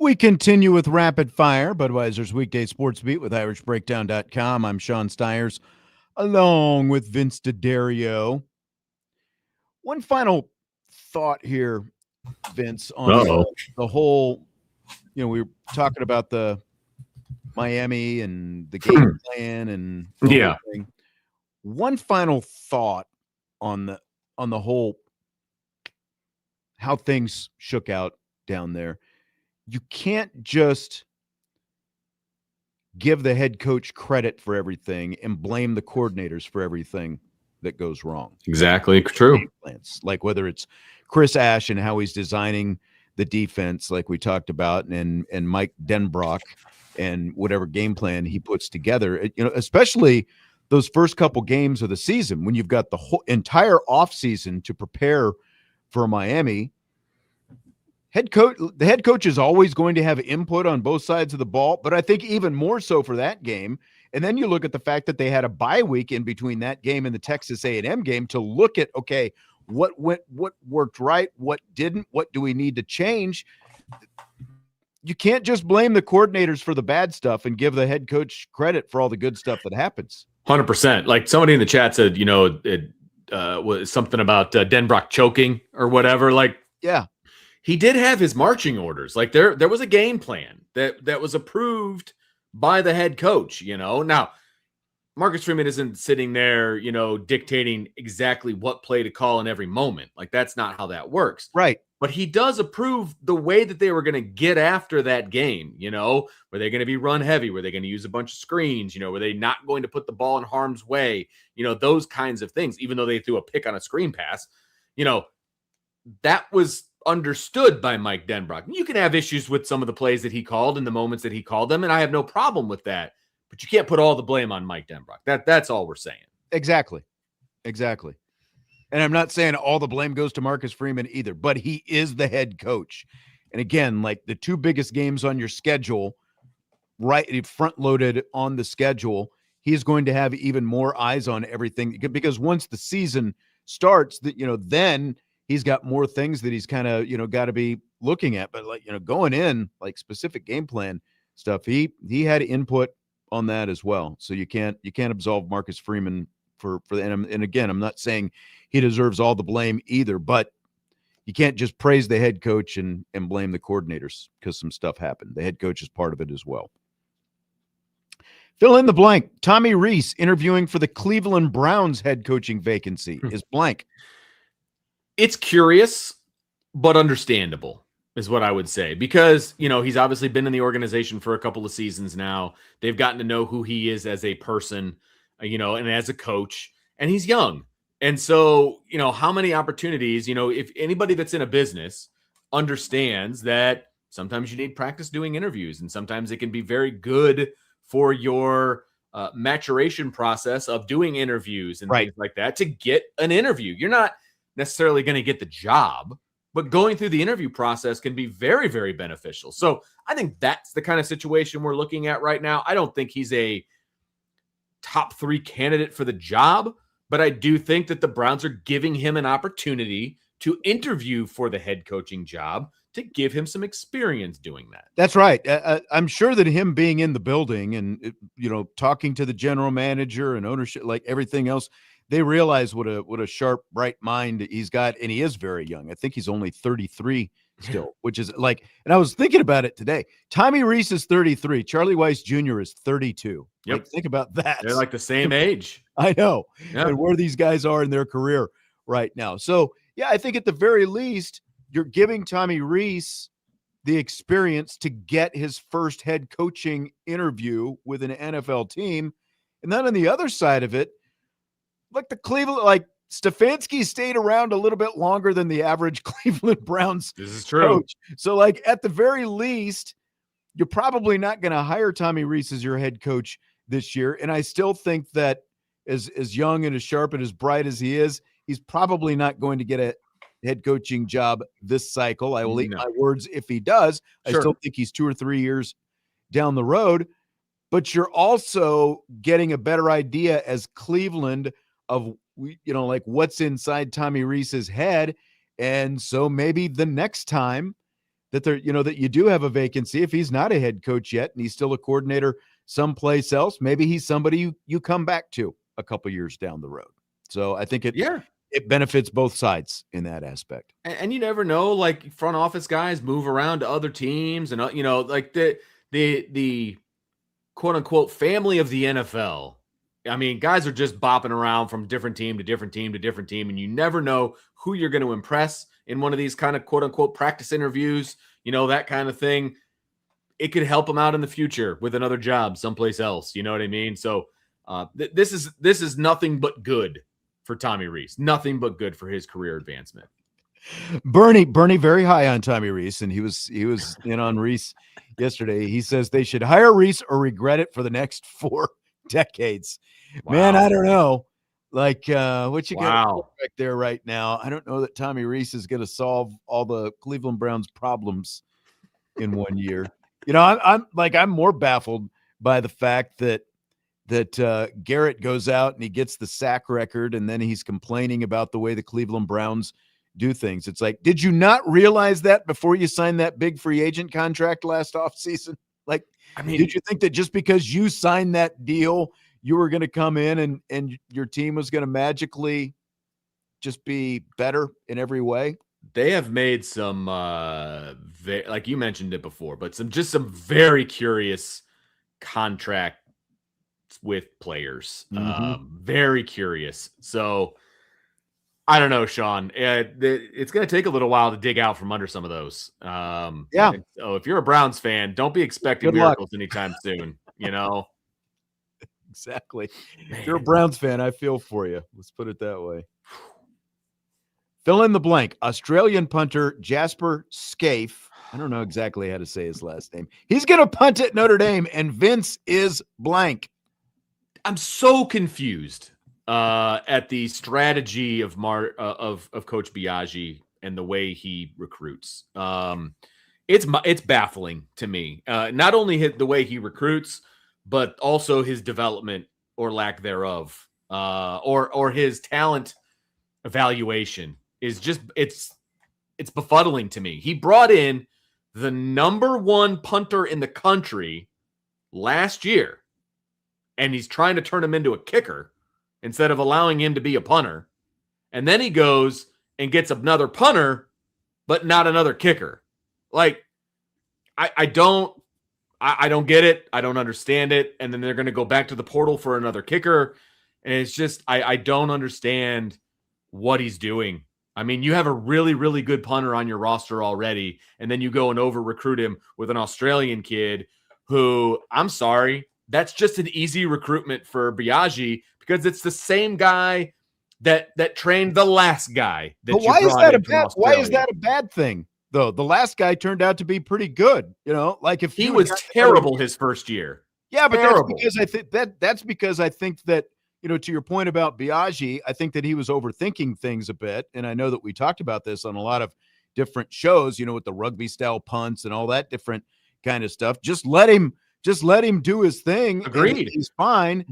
We continue with Rapid Fire, Budweiser's weekday sports beat with IrishBreakdown.com. I'm Sean Stiers, along with Vince D'Addario. One final thought here, Vince, on the whole, we were talking about the Miami and the game plan and the whole thing. One final thought on the whole, how things shook out down there. You can't just give the head coach credit for everything and blame the coordinators for everything that goes wrong. Exactly. True. Like whether it's Chris Ash and how he's designing the defense, like we talked about, and Mike Denbrock and whatever game plan he puts together, especially those first couple games of the season when you've got the whole entire offseason to prepare for Miami. The head coach is always going to have input on both sides of the ball, but I think even more so for that game. And then you look at the fact that they had a bye week in between that game and the Texas A&M game to look at, okay, what worked right, what didn't, what do we need to change? You can't just blame the coordinators for the bad stuff and give the head coach credit for all the good stuff that happens. 100%. Like somebody in the chat said, it was something about Denbrock choking or whatever. Like, yeah. He did have his marching orders. Like there was a game plan that was approved by the head coach, Now, Marcus Freeman isn't sitting there, dictating exactly what play to call in every moment. Like that's not how that works. Right. But he does approve the way that they were going to get after that game, were they going to be run heavy? Were they going to use a bunch of screens? Were they not going to put the ball in harm's way? Those kinds of things, even though they threw a pick on a screen pass, that was understood by Mike Denbrock. You can have issues with some of the plays that he called and the moments that he called them, and I have no problem with that. But you can't put all the blame on Mike Denbrock. That's all we're saying. Exactly. And I'm not saying all the blame goes to Marcus Freeman either, but he is the head coach. And again, like the two biggest games on your schedule, right, front-loaded on the schedule, he's going to have even more eyes on everything because once the season starts, then he's got more things that he's kind of, got to be looking at. But going in, like specific game plan stuff, he had input on that as well. So you can't absolve Marcus Freeman for and again, I'm not saying he deserves all the blame either, but you can't just praise the head coach and blame the coordinators because some stuff happened. The head coach is part of it as well. Fill in the blank. Tommy Rees interviewing for the Cleveland Browns head coaching vacancy is blank. It's curious, but understandable is what I would say, because, he's obviously been in the organization for a couple of seasons now. They've gotten to know who he is as a person, and as a coach, and he's young. And so, how many opportunities, if anybody that's in a business understands that sometimes you need practice doing interviews, and sometimes it can be very good for your maturation process of doing interviews and things like that to get an interview. You're not necessarily going to get the job, but going through the interview process can be very, very beneficial. So I think that's the kind of situation we're looking at right now. I don't think he's a top 3 candidate for the job, but I do think that the Browns are giving him an opportunity to interview for the head coaching job to give him some experience doing that. That's right. I'm sure that him being in the building and, talking to the general manager and ownership, like everything else, they realize what a sharp, bright mind he's got, and he is very young. I think he's only 33 still, which is like, and I was thinking about it today. Tommy Rees is 33. Charlie Weiss Jr. is 32. Yep. Like, think about that. They're like the same age. I know. Yep. And where these guys are in their career right now. So, yeah, I think at the very least, you're giving Tommy Rees the experience to get his first head coaching interview with an NFL team. And then on the other side of it, like Stefanski stayed around a little bit longer than the average Cleveland Browns This is true. coach. So, at the very least, you're probably not going to hire Tommy Rees as your head coach this year. And I still think that as young and as sharp and as bright as he is, he's probably not going to get a head coaching job this cycle. I will eat my words if he does. Sure. I still think he's 2 or 3 years down the road. But you're also getting a better idea as Cleveland of, what's inside Tommy Rees's head. And so maybe the next time that that you do have a vacancy. If he's not a head coach yet and he's still a coordinator someplace else, maybe he's somebody you come back to a couple years down the road. So I think it benefits both sides in that aspect. And you never know, like front office guys move around to other teams and, like the quote unquote family of the NFL. I mean, guys are just bopping around from different team to different team to different team. And you never know who you're going to impress in one of these kind of quote unquote practice interviews, that kind of thing. It could help them out in the future with another job someplace else. You know what I mean? So this is nothing but good for Tommy Rees. Nothing but good for his career advancement. Bernie, very high on Tommy Rees, and he was in on Rees yesterday. He says they should hire Rees or regret it for the next 4 decades. Wow. Man, I don't know. Like what you got back there right now. I don't know that Tommy Rees is going to solve all the Cleveland Browns problems in 1 year. I'm more baffled by the fact that Garrett goes out and he gets the sack record, and then he's complaining about the way the Cleveland Browns do things. It's like, did you not realize that before you signed that big free agent contract last offseason? Like, I mean, did you think that just because you signed that deal, you were going to come in and your team was going to magically just be better in every way? They have made some, like you mentioned it before, but some very curious contracts with players. Very curious. So I don't know, Sean. It's going to take a little while to dig out from under some of those. So if you're a Browns fan, don't be expecting miracles anytime soon. Exactly. If you're a Browns fan, I feel for you. Let's put it that way. Fill in the blank. Australian punter Jasper Scaife. I don't know exactly how to say his last name. He's going to punt at Notre Dame, and Vince is blank. I'm so confused at the strategy of Coach Biaggi and the way he recruits. It's baffling to me. Not only the way he recruits, but also his development or lack thereof, or his talent evaluation is just it's befuddling to me. He brought in the number 1 punter in the country last year, and he's trying to turn him into a kicker instead of allowing him to be a punter. And then he goes and gets another punter, but not another kicker. Like, I don't get it. I don't understand it. And then they're going to go back to the portal for another kicker. And it's just, I don't understand what he's doing. I mean, you have a really, really good punter on your roster already, and then you go and over-recruit him with an Australian kid who, I'm sorry, that's just an easy recruitment for Biaggi because it's the same guy that trained the last guy. But why is that a bad thing, though? The last guy turned out to be pretty good. Like if he was terrible his first year. Yeah, but that's because I think that to your point about Biaggi, I think that he was overthinking things a bit. And I know that we talked about this on a lot of different shows, with the rugby style punts and all that different kind of stuff. Just let him do his thing. Agreed. He's fine.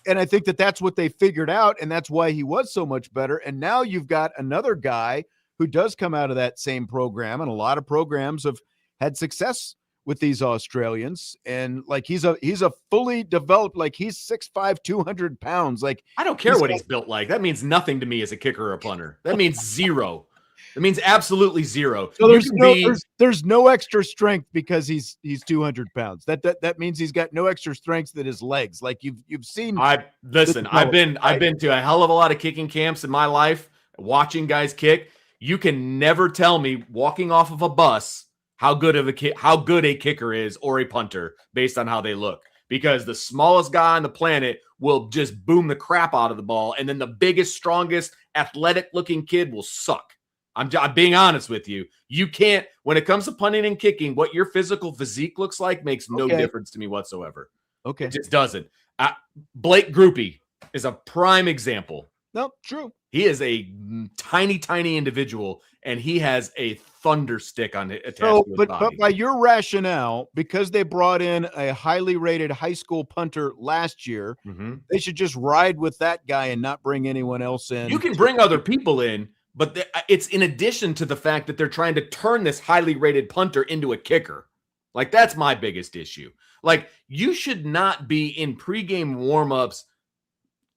And I think that that's what they figured out. And that's why he was so much better. And now you've got another guy who does come out of that same program. And a lot of programs have had success with these Australians, and like he's a fully developed, like he's 6'5", 200 pounds. Like, I don't care what he's built like. That means nothing to me as a kicker or a punter. That means zero. It means absolutely zero. So there's no extra strength because he's 200 pounds. That means he's got no extra strength than his legs. Like you've seen. I've been to a hell of a lot of kicking camps in my life, watching guys kick. You can never tell me walking off of a bus how good a kicker is or a punter based on how they look, because the smallest guy on the planet will just boom the crap out of the ball, and then the biggest, strongest, athletic-looking kid will suck. I'm being honest with you. You can't, when it comes to punting and kicking, what your physical physique looks like makes no difference to me whatsoever. Okay. It just doesn't. Blake Groupie is a prime example. No, true. He is a tiny, tiny individual, and he has a thunder stick on it attached to his body. But by your rationale, because they brought in a highly rated high school punter last year, they should just ride with that guy and not bring anyone else in. You can bring other people in, But it's in addition to the fact that they're trying to turn this highly rated punter into a kicker. Like, that's my biggest issue. Like, you should not be in pregame warmups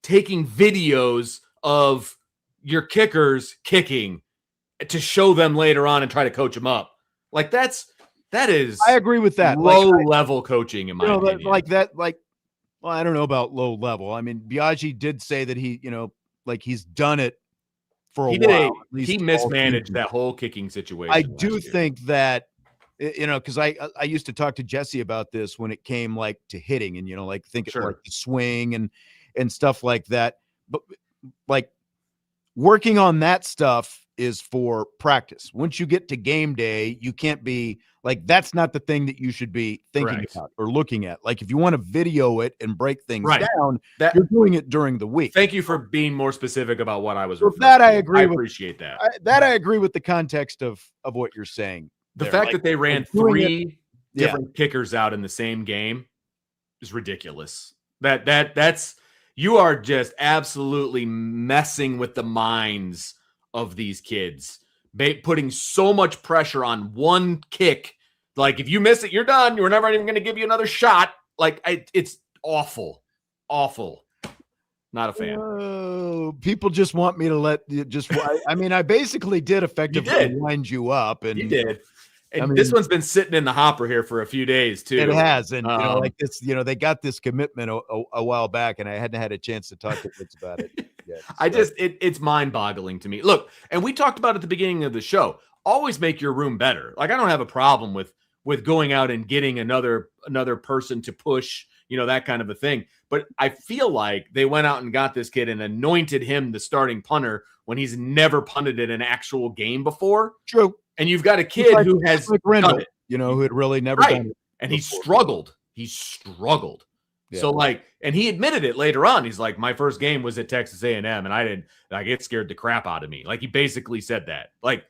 taking videos of your kickers kicking to show them later on and try to coach them up. Like, that is I agree with that. Low level coaching, in my opinion. Well, I don't know about low level. I mean, Biaggi did say that he, he's done it for a while. He mismanaged that whole kicking situation. I do think that, because I used to talk to Jesse about this when it came like to hitting and, like think Sure. like the swing and stuff like that. But like working on that stuff is for practice. Once you get to game day, you can't be like, that's not the thing that you should be thinking about or looking at. Like, if you want to video it and break things down, you're doing it during the week. Thank you for being more specific about what I was referring to. I agree. I appreciate that. I agree with the context of what you're saying. The fact that they ran 3 different kickers out in the same game is ridiculous. That's you are just absolutely messing with the minds of these kids, putting so much pressure on one kick. Like, if you miss it, you're done. We're never even going to give you another shot. Like, it's awful. Not a fan. People just want me to I basically did effectively wind you up. And you did. And this one's been sitting in the hopper here for a few days too. It has. And like this, they got this commitment a while back, and I hadn't had a chance to talk to Fitz about it yet. So. It's mind-boggling to me. Look, and we talked about at the beginning of the show, always make your room better. Like, I don't have a problem with going out and getting another person to push, that kind of a thing. But I feel like they went out and got this kid and anointed him the starting punter when he's never punted in an actual game before. True. And you've got a kid who has done it, who had really never done it. And he struggled. Yeah. So and he admitted it later on. He's like, my first game was at Texas A&M, and it scared the crap out of me. Like, he basically said that. Like,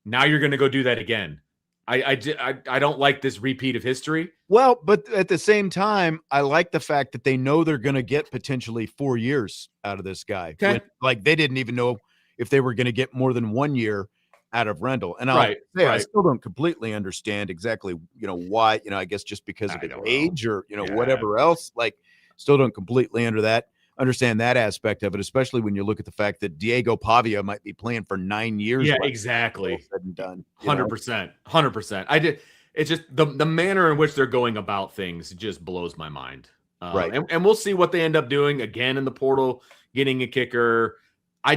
now you're going to go do that again. I don't like this repeat of history. Well, but at the same time, I like the fact that they know they're going to get potentially 4 years out of this guy. Okay. Like, they didn't even know if they were going to get more than 1 year out of Rendell. And I still don't completely understand exactly, why, I guess just because of his age or, whatever else, like, still don't completely understand that aspect of it, especially when you look at the fact that Diego Pavia might be playing for 9 years. Yeah, exactly. Said and done. 100%. It's just the manner in which they're going about things just blows my mind. Right. And we'll see what they end up doing again in the portal, getting a kicker. I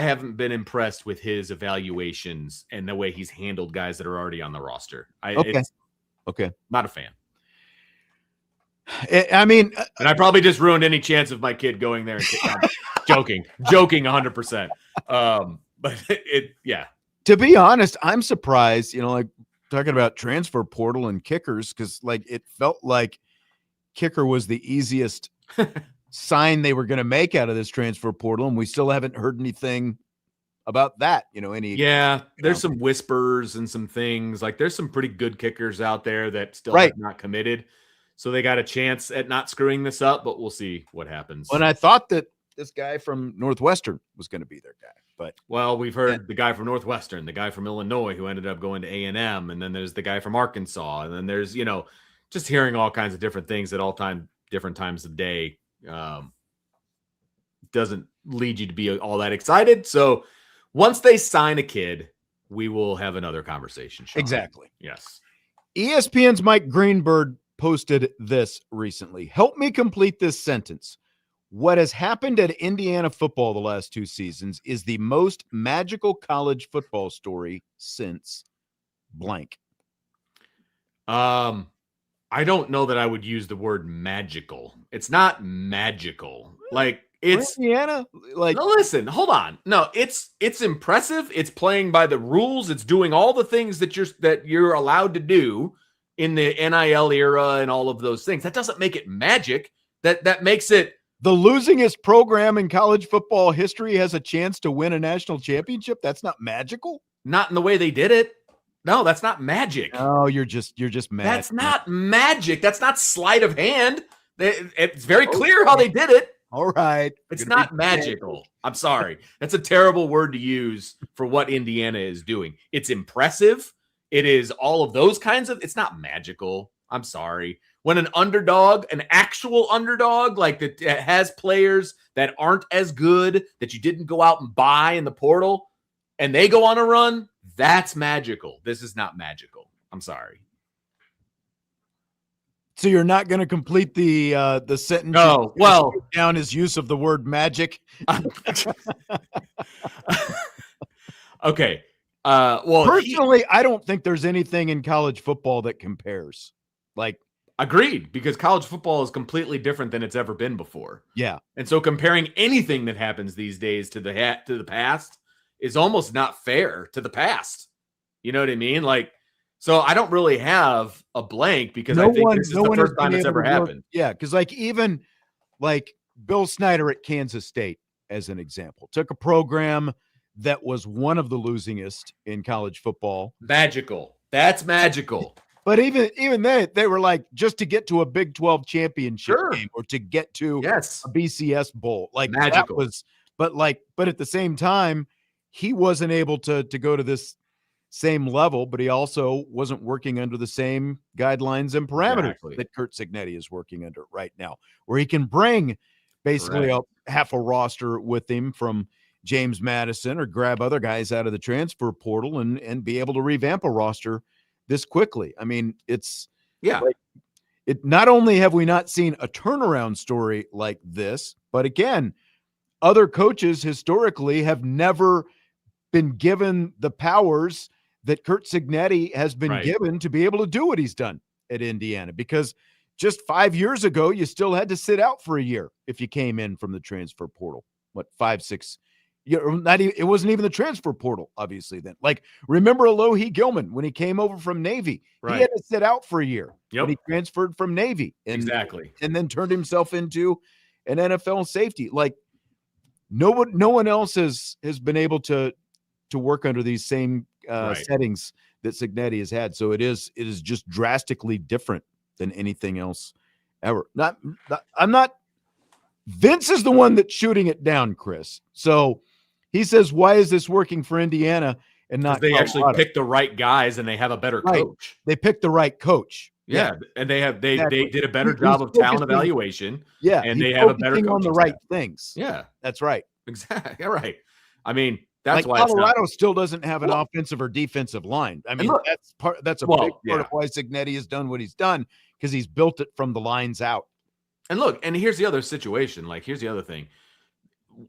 haven't been impressed with his evaluations and the way he's handled guys that are already on the roster. Okay. Not a fan. I mean, and I probably just ruined any chance of my kid going there. And joking 100%. But yeah. To be honest, I'm surprised, like talking about transfer portal and kickers, because like it felt like kicker was the easiest sign they were going to make out of this transfer portal, and we still haven't heard anything about that. There's some whispers and some things. Like, there's some pretty good kickers out there that still have not committed. So they got a chance at not screwing this up, but we'll see what happens. And I thought that this guy from Northwestern was going to be their guy, but we've heard the guy from Northwestern, the guy from Illinois who ended up going to A&M, and then there's the guy from Arkansas, and then there's just hearing all kinds of different things at different times of day doesn't lead you to be all that excited. So once they sign a kid, we will have another conversation. Sean. Exactly. Yes. ESPN's Mike Greenberg posted this recently. Help me complete this sentence. What has happened at Indiana football the last 2 seasons is the most magical college football story since blank. I don't know that I would use the word magical. It's not magical. Like, it's Indiana. Like, no, listen, hold on. No, it's impressive. It's playing by the rules. It's doing all the things that you're allowed to do in the NIL era and all of those things. That doesn't make it magic. That makes it the losingest program in college football history has a chance to win a national championship. That's not magical. Not in the way they did it. No, that's not magic. Oh, you're just mad. That's not magic. That's not sleight of hand. It's very clear how they did it. All right. It's not magical. I'm sorry. That's a terrible word to use for what Indiana is doing. It's impressive. It is all of those kinds of, it's not magical. I'm sorry. When an underdog, an actual underdog, like that has players that aren't as good that you didn't go out and buy in the portal, and they go on a run, that's magical. This is not magical. I'm sorry. So you're not going to complete the sentence? No. Well, down his use of the word magic. Okay. Well, personally, I don't think there's anything in college football that compares. Like, agreed, because college football is completely different than it's ever been before. Yeah. And so comparing anything that happens these days to the past is almost not fair to the past. You know what I mean? Like, so I don't really have a blank because I think this is the first time it's ever happened. Yeah, because like even like Bill Snyder at Kansas State, as an example, took a program that was one of the losingest in college football. Magical. That's magical. But even they were like, just to get to a Big 12 championship game or to get to a BCS bowl, like magical. That was, but at the same time, he wasn't able to go to this same level, but he also wasn't working under the same guidelines and parameters that Curt Cignetti is working under right now, where he can bring basically half a roster with him from James Madison or grab other guys out of the transfer portal and be able to revamp a roster this quickly. I mean, it's not only have we not seen a turnaround story like this, but again, other coaches historically have never been given the powers that Curt Cignetti has been given to be able to do what he's done at Indiana, because just 5 years ago, you still had to sit out for a year if you came in from the transfer portal. What, 5, 6 it wasn't even the transfer portal, obviously, then. Like, remember Alohi Gilman when he came over from Navy? He had to sit out for a year when he transferred from Navy. And then turned himself into an NFL safety. Like, no one else has been able to work under these same settings that Cignetti has had. So it is just drastically different than anything else ever. Vince is the one that's shooting it down, Chris. So he says, why is this working for Indiana and not they Colorado? Actually pick the right guys and they have a better coach. They picked the right coach. Yeah. And they did a better job of talent evaluation. Yeah. And they have a better coach on the right things. Yeah. That's right. Exactly. All right. I mean, that's why Colorado still doesn't have an offensive or defensive line. I mean, that's a big part of why Cignetti has done what he's done, because he's built it from the lines out. And look, and here's the other situation. Like, here's the other thing.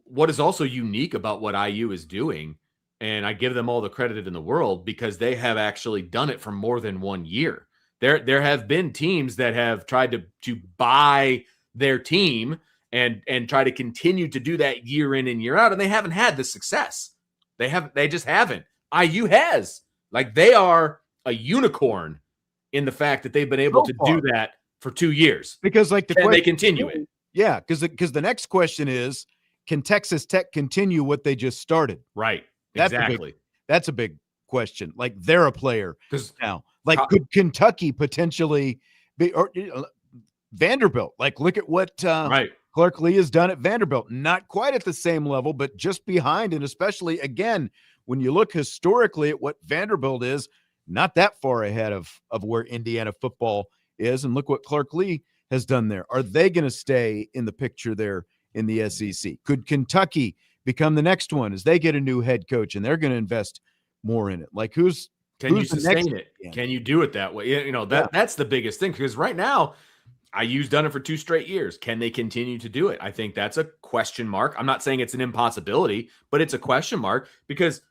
What is also unique about what IU is doing, and I give them all the credit in the world, because they have actually done it for more than 1 year. There have been teams that have tried to buy their team and try to continue to do that year in and year out, and they haven't had the success. They just haven't. IU has. Like, they are a unicorn in the fact that they've been able to do that for 2 years. Because like can they continue it? Yeah, because the next question is, can Texas Tech continue what they just started? Right. Exactly. That's a big question. Like, they're a player now. Like, could Kentucky potentially be, or Vanderbilt? Like, look at what Clark Lee has done at Vanderbilt. Not quite at the same level, but just behind. And especially, again, when you look historically at what Vanderbilt is, not that far ahead of where Indiana football is. And look what Clark Lee has done there. Are they going to stay in the picture there in the SEC? Could Kentucky become the next one as they get a new head coach and they're going to invest more in it? Like, can you sustain it? Can you do it that way? You know, that's the biggest thing, because right now, IU's done it for 2 straight years. Can they continue to do it? I think that's a question mark. I'm not saying it's an impossibility, but it's a question mark, because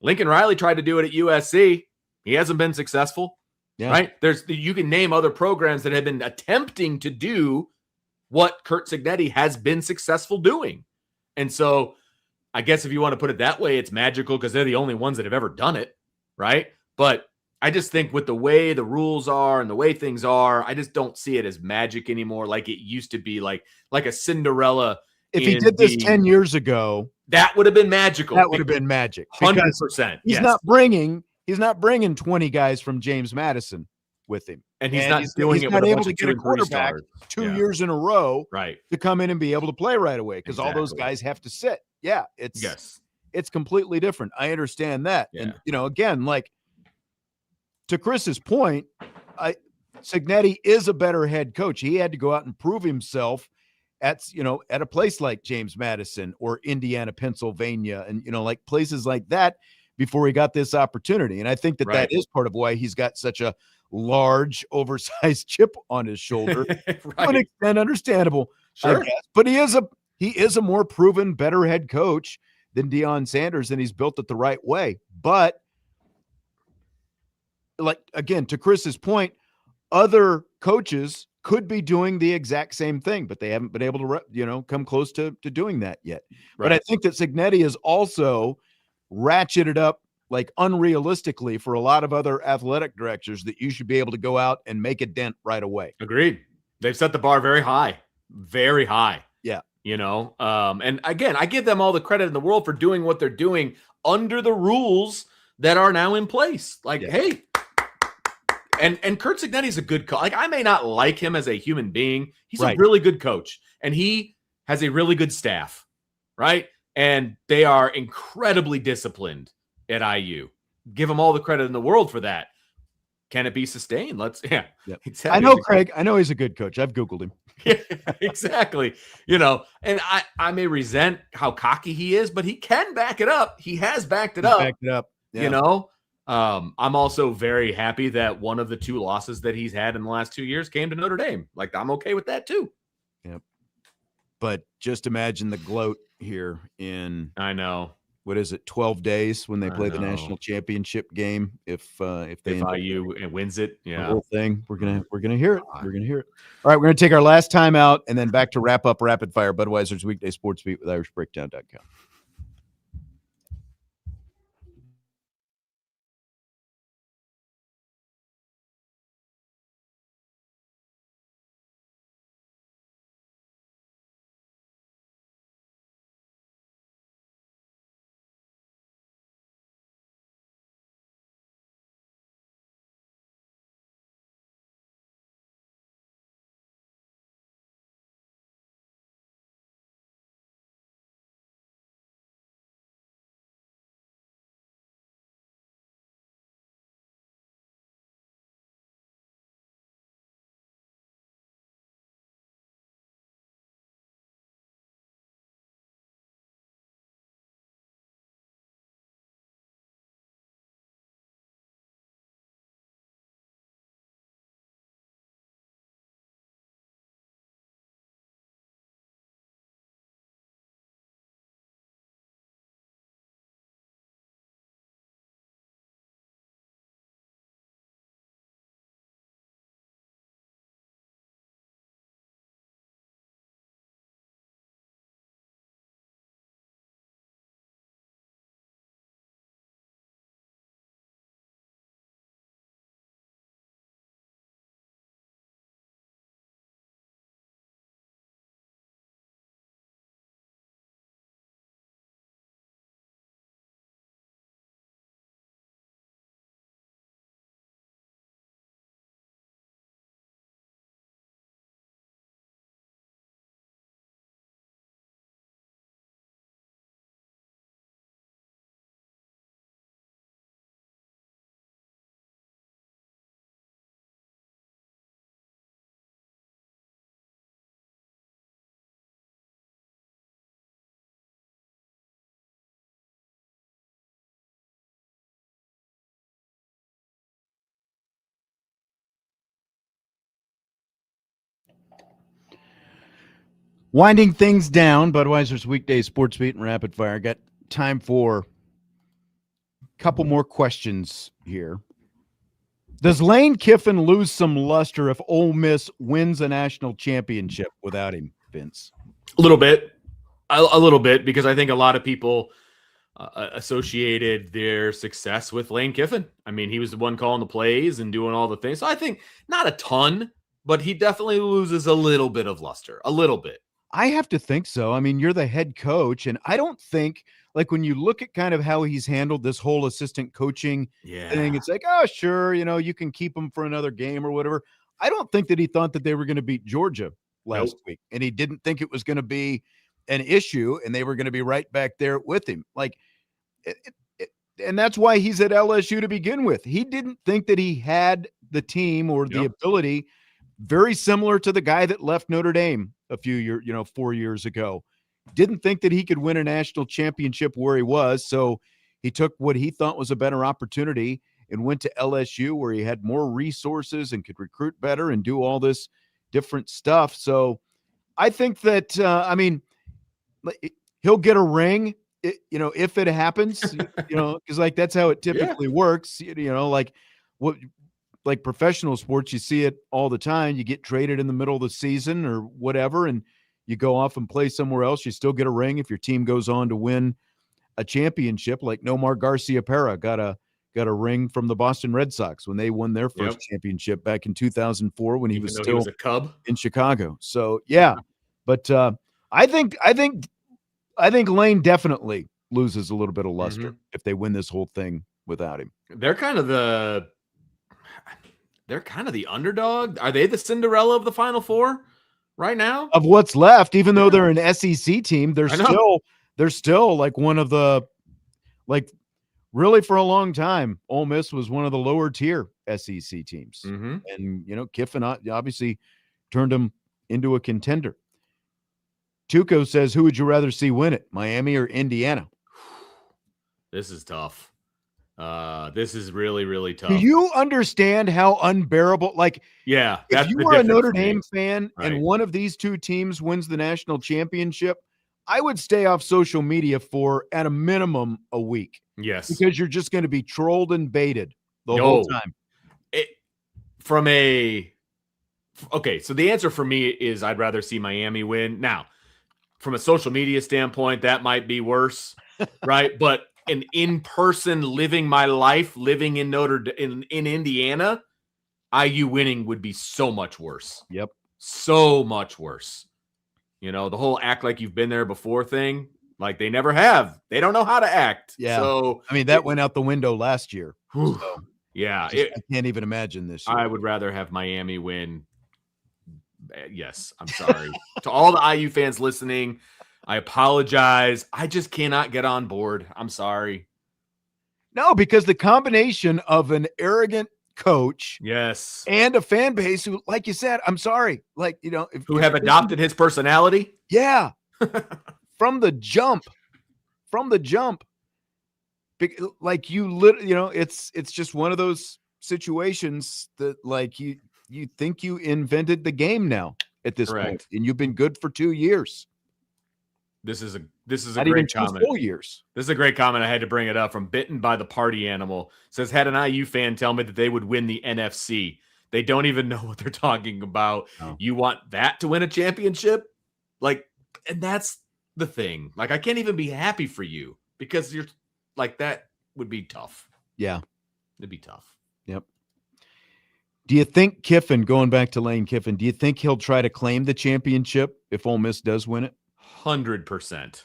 Lincoln Riley tried to do it at USC. He hasn't been successful, right? You can name other programs that have been attempting to do what Curt Cignetti has been successful doing. And so I guess if you want to put it that way, it's magical because they're the only ones that have ever done it, right? But I just think with the way the rules are and the way things are, I just don't see it as magic anymore like it used to be, like a Cinderella. If he did this 10 years ago, that would have been magical. That would have been magic. 100%. He's not bringing 20 guys from James Madison with him. And he's And not doing it with a able bunch to of get 2 a and 3 quarterback stars. 2 Yeah. years in a row Right. to come in and be able to play right away because all those Exactly. guys have to sit. Yeah, Yes. it's completely different. I understand that. Yeah. And, again, like to Chris's point, Cignetti is a better head coach. He had to go out and prove himself at a place like James Madison or Indiana, Pennsylvania, and like places like that before he got this opportunity. And I think that Right. is part of why he's got such a large, oversized chip on his shoulder. To an Right. extent, understandable, I Sure. guess. But he is a more proven, better head coach than Deion Sanders, and he's built it the right way. But like again, to Chris's point, other coaches could be doing the exact same thing, but they haven't been able to, come close to doing that yet. But I Right. think that Cignetti is also ratcheted up like unrealistically for a lot of other athletic directors that you should be able to go out and make a dent right away. Agreed. They've set the bar very high, very high. Yeah. And again, I give them all the credit in the world for doing what they're doing under the rules that are now in place. Like, hey, and Kurt Cignetti's a good coach. Like, I may not like him as a human being. He's a really good coach, and he has a really good staff, right? And they are incredibly disciplined at IU. Give them all the credit in the world for that. Can it be sustained? Exactly. I know Craig. I know he's a good coach. I've Googled him. Yeah, exactly. And I may resent how cocky he is, but he can back it up. He has backed it up. Backed it up. Yeah. I'm also very happy that one of the 2 losses that he's had in the last 2 years came to Notre Dame. Like, I'm okay with that too. Yep. But just imagine the gloat here in, I know, what is it, 12 days when they play the national championship game. If IU wins it, the whole thing, we're gonna hear it. We're gonna hear it. All right, we're gonna take our last time out and then back to wrap up rapid fire Budweiser's weekday sports beat with IrishBreakdown.com. Winding things down, Budweiser's weekday sports beat and rapid fire. Got time for a couple more questions here. Does Lane Kiffin lose some luster if Ole Miss wins a national championship without him, Vince? A little bit, because I think a lot of people associated their success with Lane Kiffin. I mean, he was the one calling the plays and doing all the things. So I think not a ton, but he definitely loses a little bit of luster, a little bit. I have to think so. I mean, you're the head coach, and I don't think like when you look at kind of how he's handled this whole assistant coaching thing, it's like, oh, sure, you can keep him for another game or whatever. I don't think that he thought that they were going to beat Georgia last week, and he didn't think it was going to be an issue, and they were going to be right back there with him. Like, and that's why he's at LSU to begin with. He didn't think that he had the team or the ability, very similar to the guy that left Notre Dame a few years, 4 years ago. Didn't think that he could win a national championship where he was. So he took what he thought was a better opportunity and went to LSU where he had more resources and could recruit better and do all this different stuff. So I think that, he'll get a ring, if it happens, because like that's how it typically works. Like professional sports, you see it all the time. You get traded in the middle of the season or whatever, and you go off and play somewhere else. You still get a ring if your team goes on to win a championship. Like Nomar Garciaparra got a ring from the Boston Red Sox when they won their first championship back in 2004 when he was still a Cub in Chicago. So but I think Lane definitely loses a little bit of luster if they win this whole thing without him. They're kind of the underdog. Are they the Cinderella of the Final Four right now? Of what's left, even though they're an SEC team, they're still like one of the, like, really for a long time, Ole Miss was one of the lower tier SEC teams. And, Kiffin obviously turned them into a contender. Tuco says, who would you rather see win it, Miami or Indiana? This is tough. This is really, really tough. Do you understand how unbearable? Like, if you were a Notre Dame fan and one of these two teams wins the national championship, I would stay off social media for, at a minimum, a week. Yes. Because you're just going to be trolled and baited the whole time. So the answer for me is I'd rather see Miami win. Now, from a social media standpoint, that might be worse, right? But an in-person living my life, living in in Indiana, IU winning would be so much worse. Yep. So much worse. The whole act like you've been there before thing, like they never have. They don't know how to act. Yeah. So that went out the window last year. So, I can't even imagine this year. I would rather have Miami win. Yes, I'm sorry. To all the IU fans listening, I apologize. I just cannot get on board. I'm sorry. No, because the combination of an arrogant coach, and a fan base who, like you said, I'm sorry, like, who have adopted his personality. Yeah. From the jump. Like it's just one of those situations that, like, you think you invented the game now at this point, and you've been good for 2 years. This is a great comment. 4 years. This is a great comment. I had to bring it up from Bitten by the Party Animal. It says, had an IU fan tell me that they would win the NFC. They don't even know what they're talking about. Oh. You want that to win a championship? Like, and that's the thing. Like, I can't even be happy for you because you're like, that would be tough. Yeah. It'd be tough. Yep. Do you think Kiffin, going back to Lane Kiffin, do you think he'll try to claim the championship if Ole Miss does win it? 100%.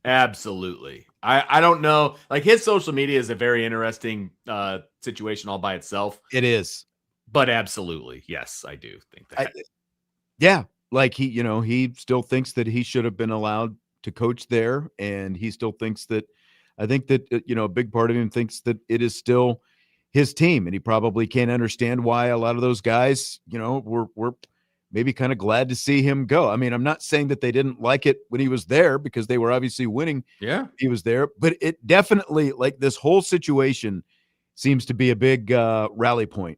Absolutely. I don't know. Like, his social media is a very interesting situation all by itself. It is. But absolutely. Yes, I do think that. Like he still thinks that he should have been allowed to coach there. And he still thinks that, I think that, a big part of him thinks that it is still his team. And he probably can't understand why a lot of those guys, were maybe kind of glad to see him go. I mean, I'm not saying that they didn't like it when he was there because they were obviously winning. Yeah, he was there, but it definitely, like, this whole situation seems to be a big rally point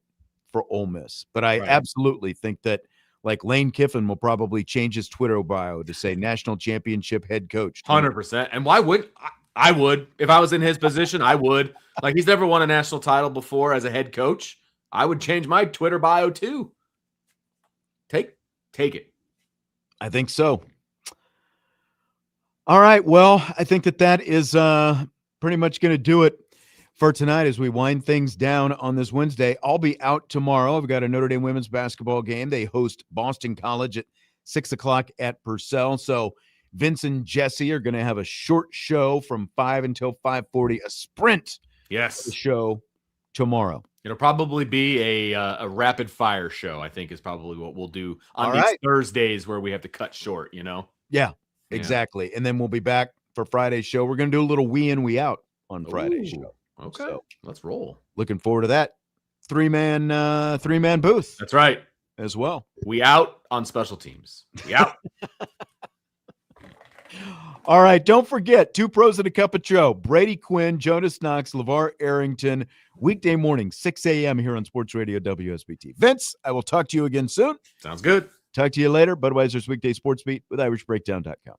for Ole Miss. But I absolutely think that, like, Lane Kiffin will probably change his Twitter bio to say national championship head coach. 100%. And why would I would, if I was in his position, I would. Like, he's never won a national title before as a head coach. I would change my Twitter bio too. Take it. I think so. All right. Well, I think that is pretty much going to do it for tonight as we wind things down on this Wednesday. I'll be out tomorrow. I've got a Notre Dame women's basketball game. They host Boston College at 6:00 at Purcell. So Vince and Jesse are going to have a short show from 5 until 5:40, a sprint Yes. show tomorrow. It'll probably be a rapid fire show, I think, is probably what we'll do on All these right. Thursdays where we have to cut short, Yeah, Yeah. exactly. And then we'll be back for Friday's show. We're going to do a little we in, we out on Friday's show. Okay. So, let's roll. looking forward to that. Three-man booth That's right. as well. We out on special teams. We out. All right, don't forget, 2 Pros and a Cup of Joe, Brady Quinn, Jonas Knox, LeVar Arrington, weekday morning, 6 a.m. here on Sports Radio WSBT. Vince, I will talk to you again soon. Sounds good. Talk to you later. Budweiser's Weekday Sports Beat with IrishBreakdown.com.